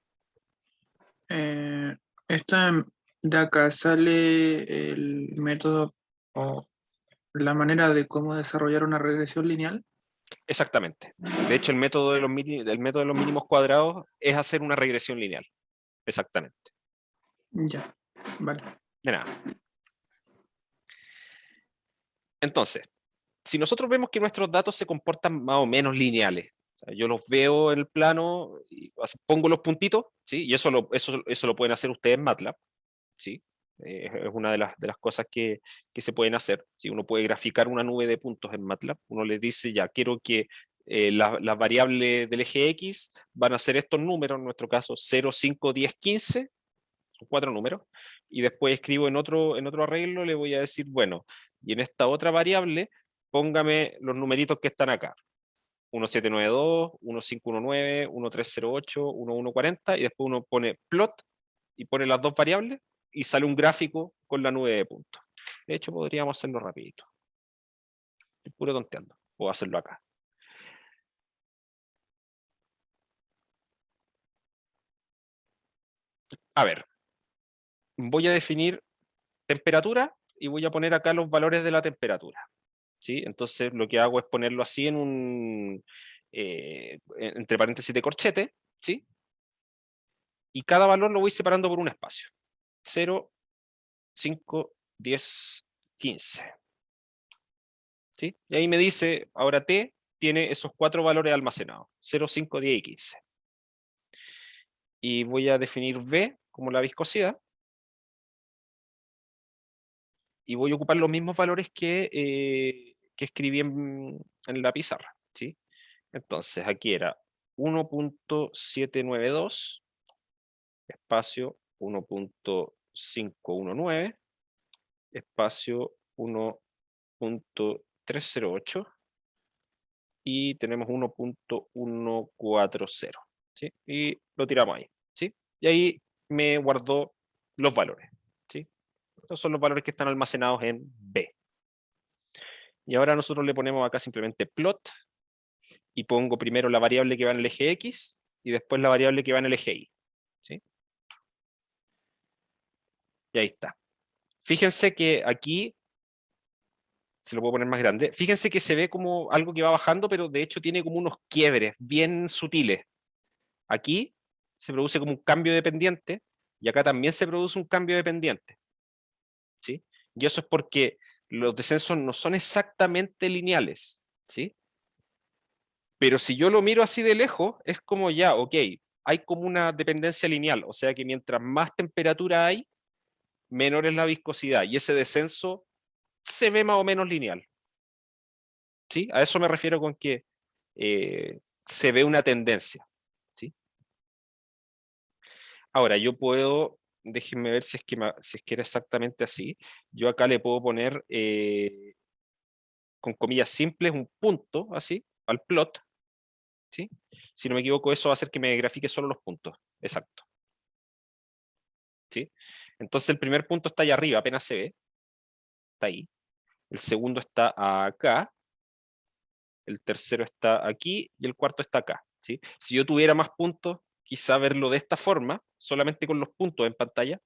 Speaker 3: eh, esta de acá sale el método o la manera de cómo desarrollar una regresión lineal.
Speaker 1: Exactamente. De hecho, el método de los mínimos cuadrados es hacer una regresión lineal. Exactamente.
Speaker 3: Ya, vale.
Speaker 1: De nada. Entonces, si nosotros vemos que nuestros datos se comportan más o menos lineales, o sea, yo los veo en el plano, y pongo los puntitos, ¿sí? Y eso lo pueden hacer ustedes en MATLAB, ¿sí? Es una de las cosas que se pueden hacer. ¿Sí? Uno puede graficar una nube de puntos en MATLAB. Uno le dice, ya, quiero que las variables del eje X van a ser estos números, en nuestro caso 0, 5, 10, 15, son 4 números, y después escribo en otro arreglo, le voy a decir, bueno, y en esta otra variable, póngame los numeritos que están acá. 1792, 1519, 1308, 1140, y después uno pone plot y pone las dos variables y sale un gráfico con la nube de puntos. De hecho, podríamos hacerlo rapidito. Estoy puro tonteando. Puedo hacerlo acá. A ver, voy a definir temperatura y voy a poner acá los valores de la temperatura. ¿Sí? Entonces lo que hago es ponerlo así en entre paréntesis de corchete, ¿sí? Y cada valor lo voy separando por un espacio. 0, 5, 10, 15. ¿Sí? Y ahí me dice, ahora T tiene esos 4 valores almacenados, 0, 5, 10 y 15. Y voy a definir V como la viscosidad. Y voy a ocupar los mismos valores que escribí en la pizarra. ¿Sí? Entonces aquí era 1.792, espacio 1.519, espacio 1.308 y tenemos 1.140. ¿Sí? Y lo tiramos ahí. ¿Sí? Y ahí me guardó los valores. ¿Sí? Estos son los valores que están almacenados en B. Y ahora nosotros le ponemos acá simplemente plot y pongo primero la variable que va en el eje X y después la variable que va en el eje Y. ¿Sí? Y ahí está. Fíjense que aquí, se lo puedo poner más grande, fíjense que se ve como algo que va bajando, pero de hecho tiene como unos quiebres bien sutiles. Aquí se produce como un cambio de pendiente y acá también se produce un cambio de pendiente. ¿Sí? Y eso es porque los descensos no son exactamente lineales. ¿Sí? Pero si yo lo miro así de lejos, es como ya, ok, hay como una dependencia lineal, o sea que mientras más temperatura hay, menor es la viscosidad y ese descenso se ve más o menos lineal. ¿Sí? A eso me refiero con que se ve una tendencia. ¿Sí? Ahora, yo puedo, déjenme ver si es que era exactamente así, yo acá le puedo poner con comillas simples un punto así al plot. ¿Sí? Si no me equivoco, eso va a hacer que me grafique solo los puntos. Exacto. ¿Sí? Entonces el primer punto está allá arriba, apenas se ve, está ahí. El segundo está acá, el tercero está aquí y el cuarto está acá. ¿Sí? Si yo tuviera más puntos, quizá verlo de esta forma, solamente con los puntos en pantalla,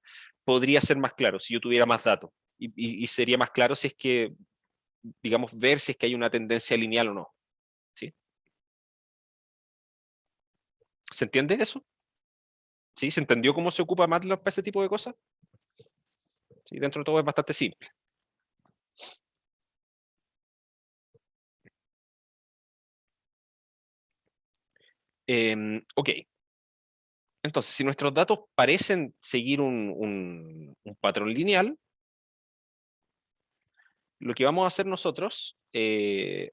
Speaker 1: podría ser más claro si yo tuviera más datos. Y sería más claro si es que, digamos, ver si es que hay una tendencia lineal o no. ¿Sí? ¿Se entiende eso? ¿Sí? ¿Se entendió cómo se ocupa MATLAB para ese tipo de cosas? ¿Sí? Dentro de todo es bastante simple. Ok. Entonces, si nuestros datos parecen seguir un patrón lineal, lo que vamos a hacer nosotros en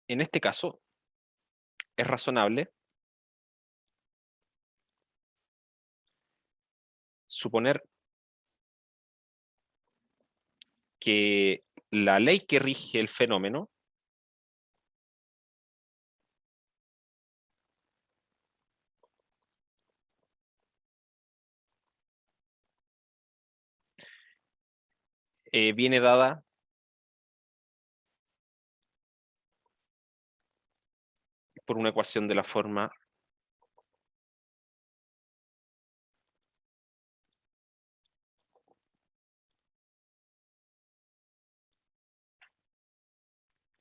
Speaker 1: este caso es razonable suponer que la ley que rige el fenómeno viene dada por una ecuación de la forma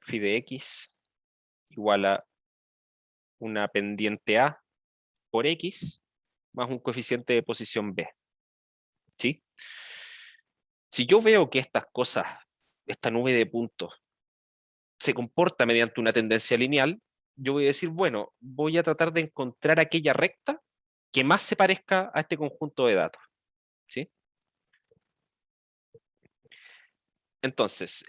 Speaker 1: phi de x igual a una pendiente a por x más un coeficiente de posición b. ¿Sí? Si yo veo que estas cosas, esta nube de puntos, se comporta mediante una tendencia lineal, yo voy a decir, bueno, voy a tratar de encontrar aquella recta que más se parezca a este conjunto de datos. ¿Sí? Entonces,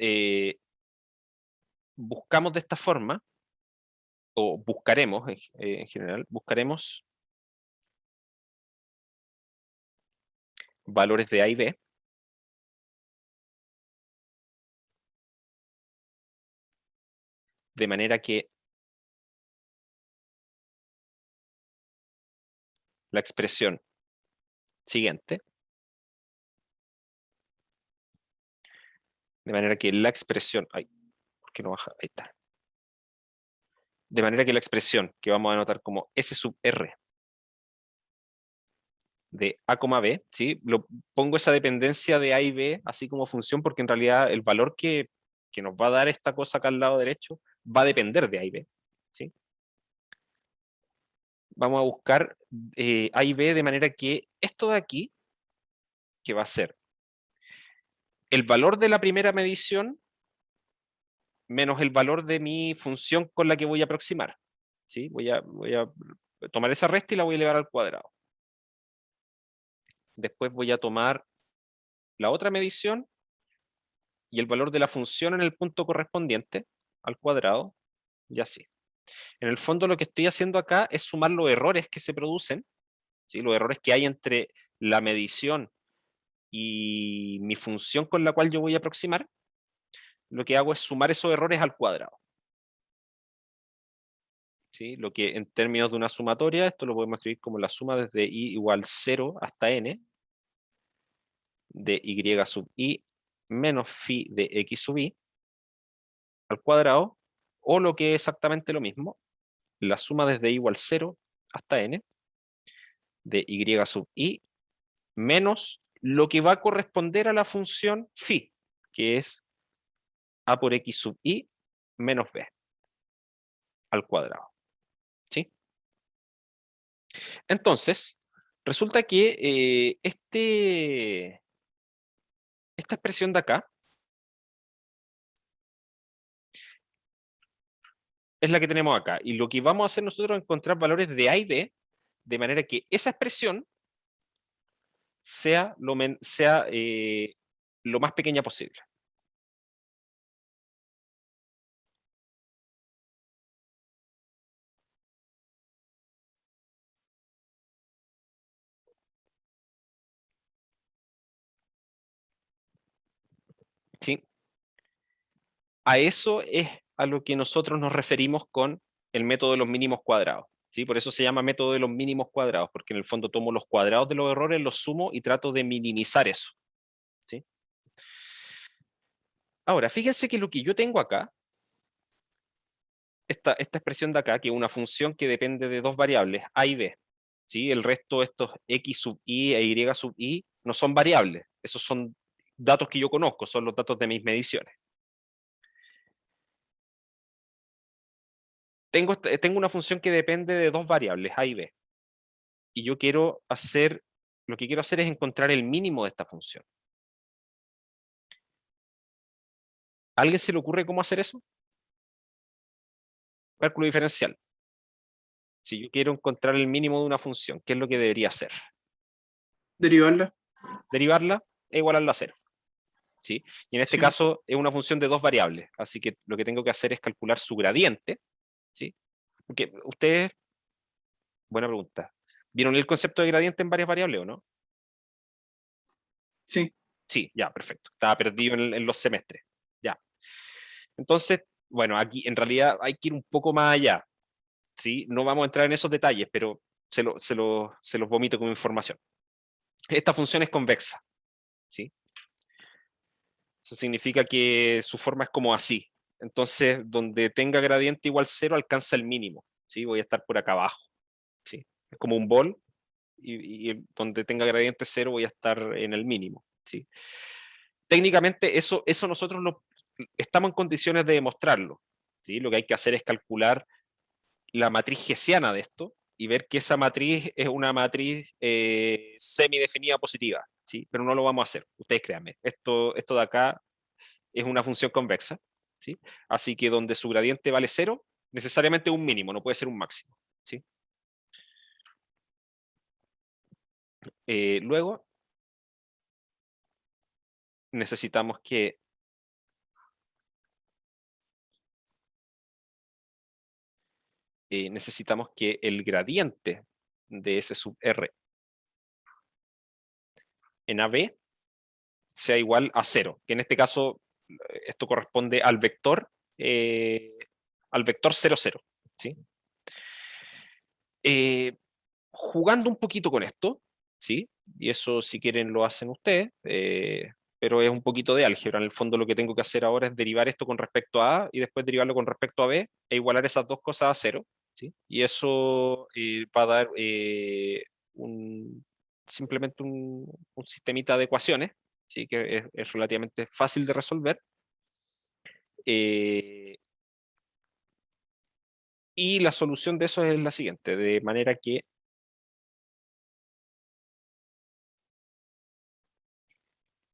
Speaker 1: buscamos de esta forma, o buscaremos en general, buscaremos valores de A y B, de manera que la expresión siguiente, de manera que la expresión, ay, ¿por qué no baja? Ahí está. De manera que la expresión que vamos a anotar como S sub R de A, B, ¿sí? Pongo esa dependencia de A y B así como función porque en realidad el valor que nos va a dar esta cosa acá al lado derecho va a depender de A y B. ¿Sí? Vamos a buscar A y B de manera que esto de aquí, que va a ser el valor de la primera medición menos el valor de mi función con la que voy a aproximar. ¿Sí? Voy a tomar esa resta y la voy a elevar al cuadrado. Después voy a tomar la otra medición y el valor de la función en el punto correspondiente al cuadrado, y así. En el fondo lo que estoy haciendo acá es sumar los errores que se producen, ¿sí? Los errores que hay entre la medición y mi función con la cual yo voy a aproximar. Lo que hago es sumar esos errores al cuadrado. ¿Sí? Lo que en términos de una sumatoria, esto lo podemos escribir como la suma desde i igual 0 hasta n de y sub i menos phi de x sub i al cuadrado, o lo que es exactamente lo mismo, la suma desde i igual 0 hasta n de y sub i menos lo que va a corresponder a la función phi, que es a por x sub i menos b al cuadrado. ¿Sí? Entonces, resulta que esta expresión de acá es la que tenemos acá. Y lo que vamos a hacer nosotros es encontrar valores de A y B, de manera que esa expresión sea lo más pequeña posible. ¿Sí? A eso es a lo que nosotros nos referimos con el método de los mínimos cuadrados. ¿Sí? Por eso se llama método de los mínimos cuadrados, porque en el fondo tomo los cuadrados de los errores, los sumo y trato de minimizar eso. ¿Sí? Ahora, fíjense que lo que yo tengo acá, esta expresión de acá, que es una función que depende de dos variables, a y b. ¿Sí? El resto, estos x sub i e y sub i, no son variables. Esos son datos que yo conozco, son los datos de mis mediciones. Tengo una función que depende de dos variables, a y b. Y yo lo que quiero hacer es encontrar el mínimo de esta función. ¿A alguien se le ocurre cómo hacer eso? Cálculo diferencial. Si yo quiero encontrar el mínimo de una función, ¿qué es lo que debería hacer?
Speaker 3: Derivarla.
Speaker 1: Derivarla e igualarla a cero. ¿Sí? Y en este
Speaker 3: Sí.
Speaker 1: caso es una función de dos variables, así que lo que tengo que hacer es calcular su gradiente, ¿sí? Porque ustedes, buena pregunta, ¿vieron el concepto de gradiente en varias variables o no?
Speaker 3: Sí,
Speaker 1: Sí, ya, perfecto. Estaba perdido en los semestres. Ya. Entonces, bueno, aquí en realidad hay que ir un poco más allá. ¿Sí? No vamos a entrar en esos detalles, pero se los vomito como información. Esta función es convexa. ¿Sí? Eso significa que su forma es como así. Entonces, donde tenga gradiente igual 0, alcanza el mínimo. ¿Sí? Voy a estar por acá abajo. ¿Sí? Es como un bol, y donde tenga gradiente 0 voy a estar en el mínimo. ¿Sí? Técnicamente, eso nosotros estamos en condiciones de demostrarlo. ¿Sí? Lo que hay que hacer es calcular la matriz hessiana de esto y ver que esa matriz es una matriz semidefinida positiva. ¿Sí? Pero no lo vamos a hacer, ustedes créanme. Esto de acá es una función convexa. ¿Sí? Así que donde su gradiente vale 0, necesariamente un mínimo, no puede ser un máximo. ¿Sí? Luego, necesitamos que el gradiente de S sub R en AB sea igual a 0, que en este caso esto corresponde al vector 0, 0. ¿Sí? Jugando un poquito con esto, ¿sí? Y eso si quieren lo hacen ustedes, pero es un poquito de álgebra. En el fondo lo que tengo que hacer ahora es derivar esto con respecto a A y después derivarlo con respecto a B e igualar esas dos cosas a 0. ¿Sí? Y eso va a dar simplemente un sistemita de ecuaciones, ¿sí? Que es relativamente fácil de resolver. Y la solución de eso es la siguiente, de manera que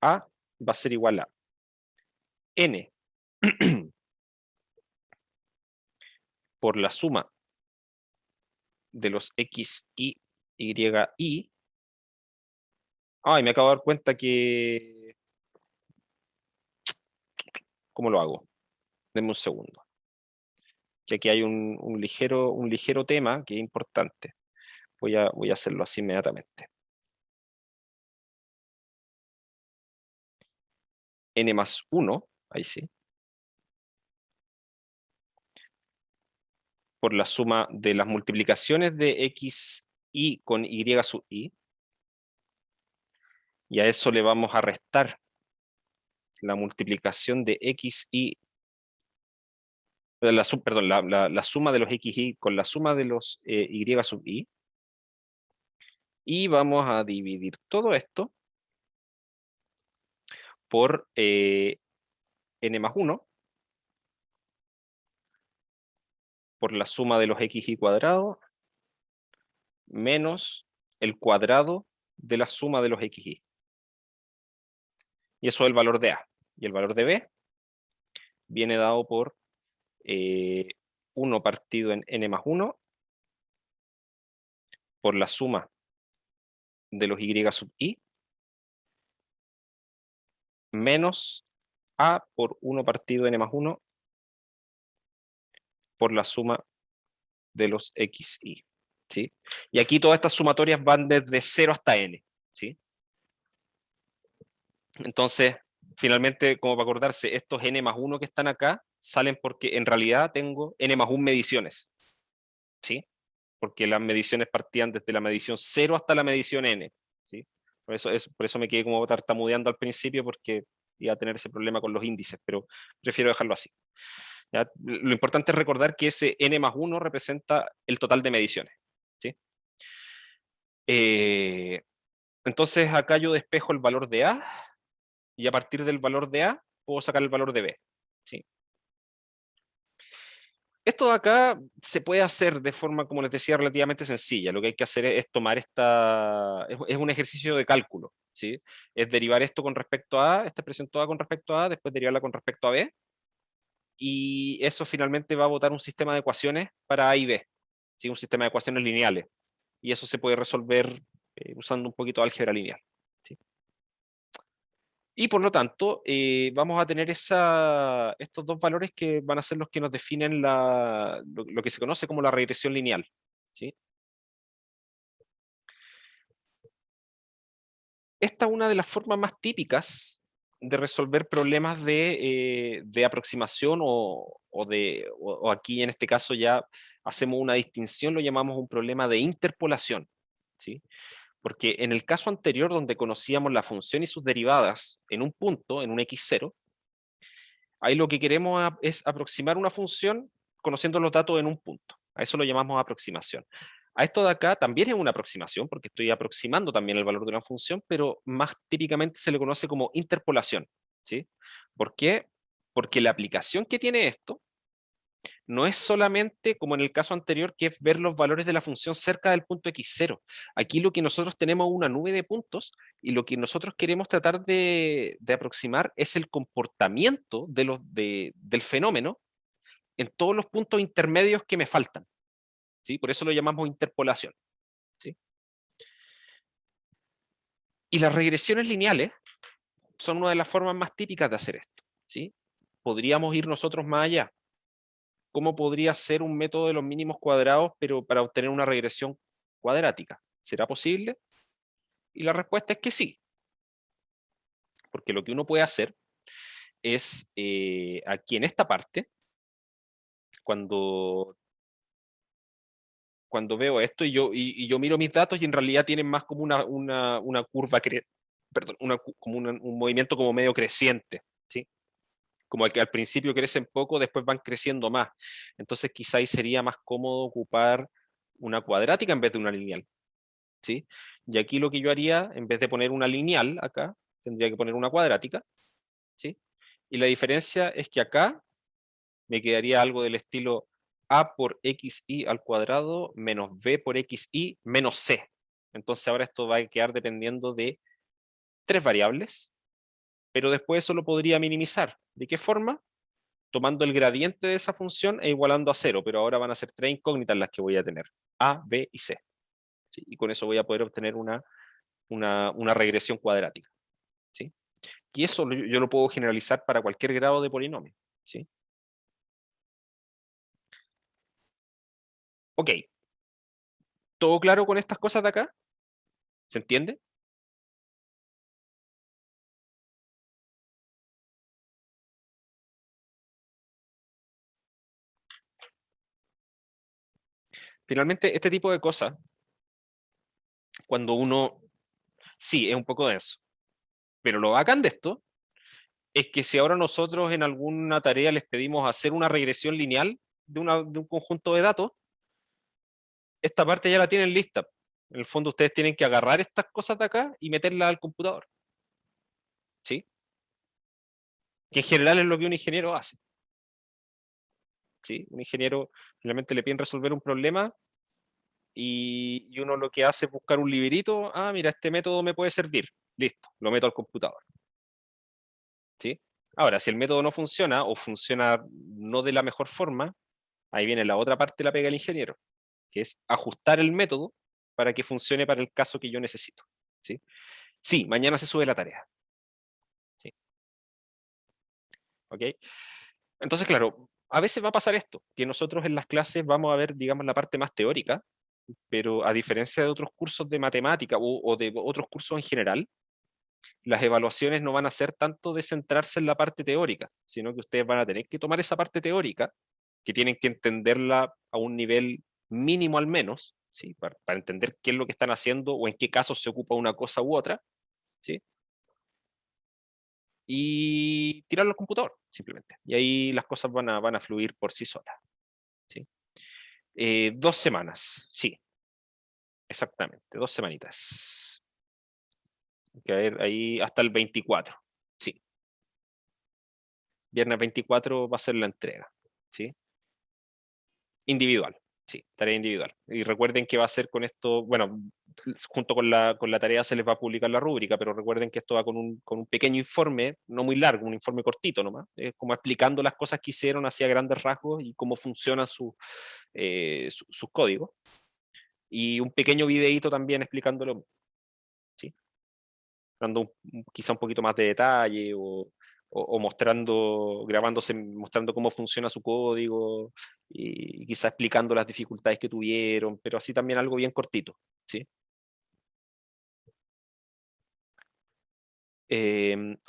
Speaker 1: A va a ser igual a n por la suma de los x, y, y. Ay, me acabo de dar cuenta que... ¿Cómo lo hago? Denme un segundo. Que aquí hay un ligero tema que es importante. Voy a hacerlo así inmediatamente. N más 1, ahí sí, por la suma de las multiplicaciones de x, y con y sub i. Y a eso le vamos a restar la multiplicación de x, y perdón, la suma de los x, y con la suma de los y sub i. Y vamos a dividir todo esto por n más 1 por la suma de los x, y cuadrado menos el cuadrado de la suma de los x, y. Y eso es el valor de A. Y el valor de B viene dado por 1 partido en n más 1 por la suma de los y sub i menos A por 1 partido n más 1 por la suma de los x, y. ¿Sí? Y aquí todas estas sumatorias van desde 0 hasta n. ¿Sí? Entonces, finalmente, como para acordarse, estos n más 1 que están acá salen porque en realidad tengo n más 1 mediciones. ¿Sí? Porque las mediciones partían desde la medición 0 hasta la medición n. ¿Sí? Por eso me quedé como tartamudeando al principio, porque iba a tener ese problema con los índices, pero prefiero dejarlo así. ¿Ya? Lo importante es recordar que ese n más 1 representa el total de mediciones. ¿Sí? Entonces acá yo despejo el valor de A, y a partir del valor de A puedo sacar el valor de B. ¿Sí? Esto de acá se puede hacer de forma, como les decía, relativamente sencilla. Lo que hay que hacer es tomar es un ejercicio de cálculo. ¿Sí? Es derivar esto con respecto a esta expresión toda con respecto a, después derivarla con respecto a B, y eso finalmente va a botar un sistema de ecuaciones para A y B. ¿Sí? Un sistema de ecuaciones lineales. Y eso se puede resolver usando un poquito de álgebra lineal. ¿Sí? Y por lo tanto, vamos a tener estos dos valores que van a ser los que nos definen lo que se conoce como la regresión lineal, ¿sí? Esta es una de las formas más típicas de resolver problemas de aproximación o aquí en este caso ya hacemos una distinción, lo llamamos un problema de interpolación, ¿sí? Porque en el caso anterior donde conocíamos la función y sus derivadas en un punto, en un x0, ahí lo que queremos es aproximar una función conociendo los datos en un punto. A eso lo llamamos aproximación. A esto de acá también es una aproximación, porque estoy aproximando también el valor de una función, pero más típicamente se le conoce como interpolación, ¿sí? ¿Por qué? Porque la aplicación que tiene esto no es solamente como en el caso anterior, que es ver los valores de la función cerca del punto x0. Aquí lo que nosotros tenemos es una nube de puntos y lo que nosotros queremos tratar de aproximar es el comportamiento del fenómeno en todos los puntos intermedios que me faltan, ¿sí? Por eso lo llamamos interpolación, ¿sí? Y las regresiones lineales son una de las formas más típicas de hacer esto, ¿sí? Podríamos ir nosotros más allá. ¿Cómo podría ser un método de los mínimos cuadrados, pero para obtener una regresión cuadrática? ¿Será posible? Y la respuesta es que sí, porque lo que uno puede hacer es, aquí en esta parte, cuando, cuando veo esto y yo miro mis datos y en realidad tienen más como una curva, perdón, como un movimiento como medio creciente, ¿sí? Como que al principio crecen poco, después van creciendo más. Entonces quizá ahí sería más cómodo ocupar una cuadrática en vez de una lineal, ¿sí? Y aquí lo que yo haría, en vez de poner una lineal acá, tendría que poner una cuadrática, ¿sí? Y la diferencia es que acá me quedaría algo del estilo a por xi al cuadrado menos b por xi menos c. Entonces ahora esto va a quedar dependiendo de tres variables, pero después eso lo podría minimizar. ¿De qué forma? Tomando el gradiente de esa función e igualando a cero, pero ahora van a ser tres incógnitas las que voy a tener, a, b y c. ¿Sí? Y con eso voy a poder obtener una regresión cuadrática, ¿sí? Y eso yo lo puedo generalizar para cualquier grado de polinomio, ¿sí? Ok, ¿todo claro con estas cosas de acá? ¿Se entiende? Finalmente, este tipo de cosas, cuando uno, sí, es un poco denso, pero lo bacán de esto es que si ahora nosotros en alguna tarea les pedimos hacer una regresión lineal de un conjunto de datos, esta parte ya la tienen lista. En el fondo ustedes tienen que agarrar estas cosas de acá y meterlas al computador, ¿sí? Que en general es lo que un ingeniero hace, ¿sí? Un ingeniero realmente le piden resolver un problema y uno lo que hace es buscar un librito, ah, mira, este método me puede servir, listo, lo meto al computador, ¿sí? Ahora, si el método no funciona o funciona no de la mejor forma, ahí viene la otra parte de la pega del ingeniero, que es ajustar el método para que funcione para el caso que yo necesito, ¿sí? Sí, mañana se sube la tarea, ¿sí? ¿Ok? Entonces, claro, a veces va a pasar esto, que nosotros en las clases vamos a ver, digamos, la parte más teórica, pero a diferencia de otros cursos de matemática o de otros cursos en general, las evaluaciones no van a ser tanto de centrarse en la parte teórica, sino que ustedes van a tener que tomar esa parte teórica, que tienen que entenderla a un nivel mínimo al menos, ¿sí? Para entender qué es lo que están haciendo o en qué casos se ocupa una cosa u otra, ¿sí? Y tirarlo al computador, simplemente. Y ahí las cosas van a fluir por sí solas, ¿sí? 2 semanas, sí, exactamente, 2 semanitas. Hay a ver, ahí hasta el 24, sí. Viernes 24 va a ser la entrega, ¿sí? Individual, sí, tarea individual. Y recuerden que va a ser con esto, bueno, junto con la tarea se les va a publicar la rúbrica, pero recuerden que esto va con un pequeño informe, no muy largo, un informe cortito nomás, como explicando las cosas que hicieron hacia grandes rasgos y cómo funcionan sus códigos. Y un pequeño videíto también explicándolo, ¿sí? dando quizá un poquito más de detalle o mostrando, grabándose, mostrando cómo funciona su código y quizá explicando las dificultades que tuvieron, pero así también algo bien cortito, ¿sí?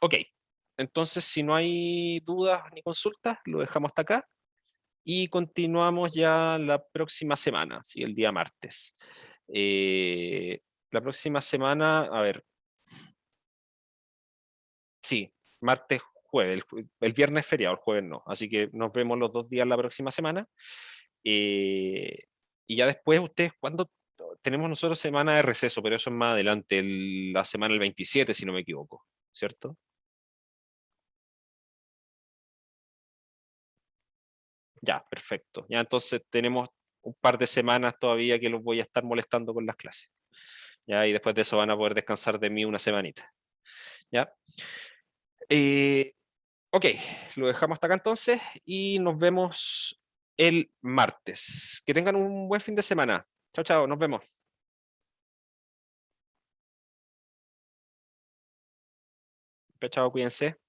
Speaker 1: Ok, entonces si no hay dudas ni consultas, lo dejamos hasta acá y continuamos ya la próxima semana, ¿sí? El día martes. La próxima semana, a ver, sí, martes, jueves, el viernes es feriado, el jueves no, así que nos vemos los 2 días la próxima semana. Eh, y ya después ustedes, ¿cuándo tenemos nosotros semana de receso? Pero eso es más adelante, la semana del 27, si no me equivoco, ¿cierto? Ya, perfecto. Ya entonces tenemos un par de semanas todavía que los voy a estar molestando con las clases. Ya, y después de eso van a poder descansar de mí una semanita. Ya. Eh, ok, lo dejamos hasta acá entonces y nos vemos el martes. Que tengan un buen fin de semana. Chao, chao, nos vemos. Chao, chao, cuídense.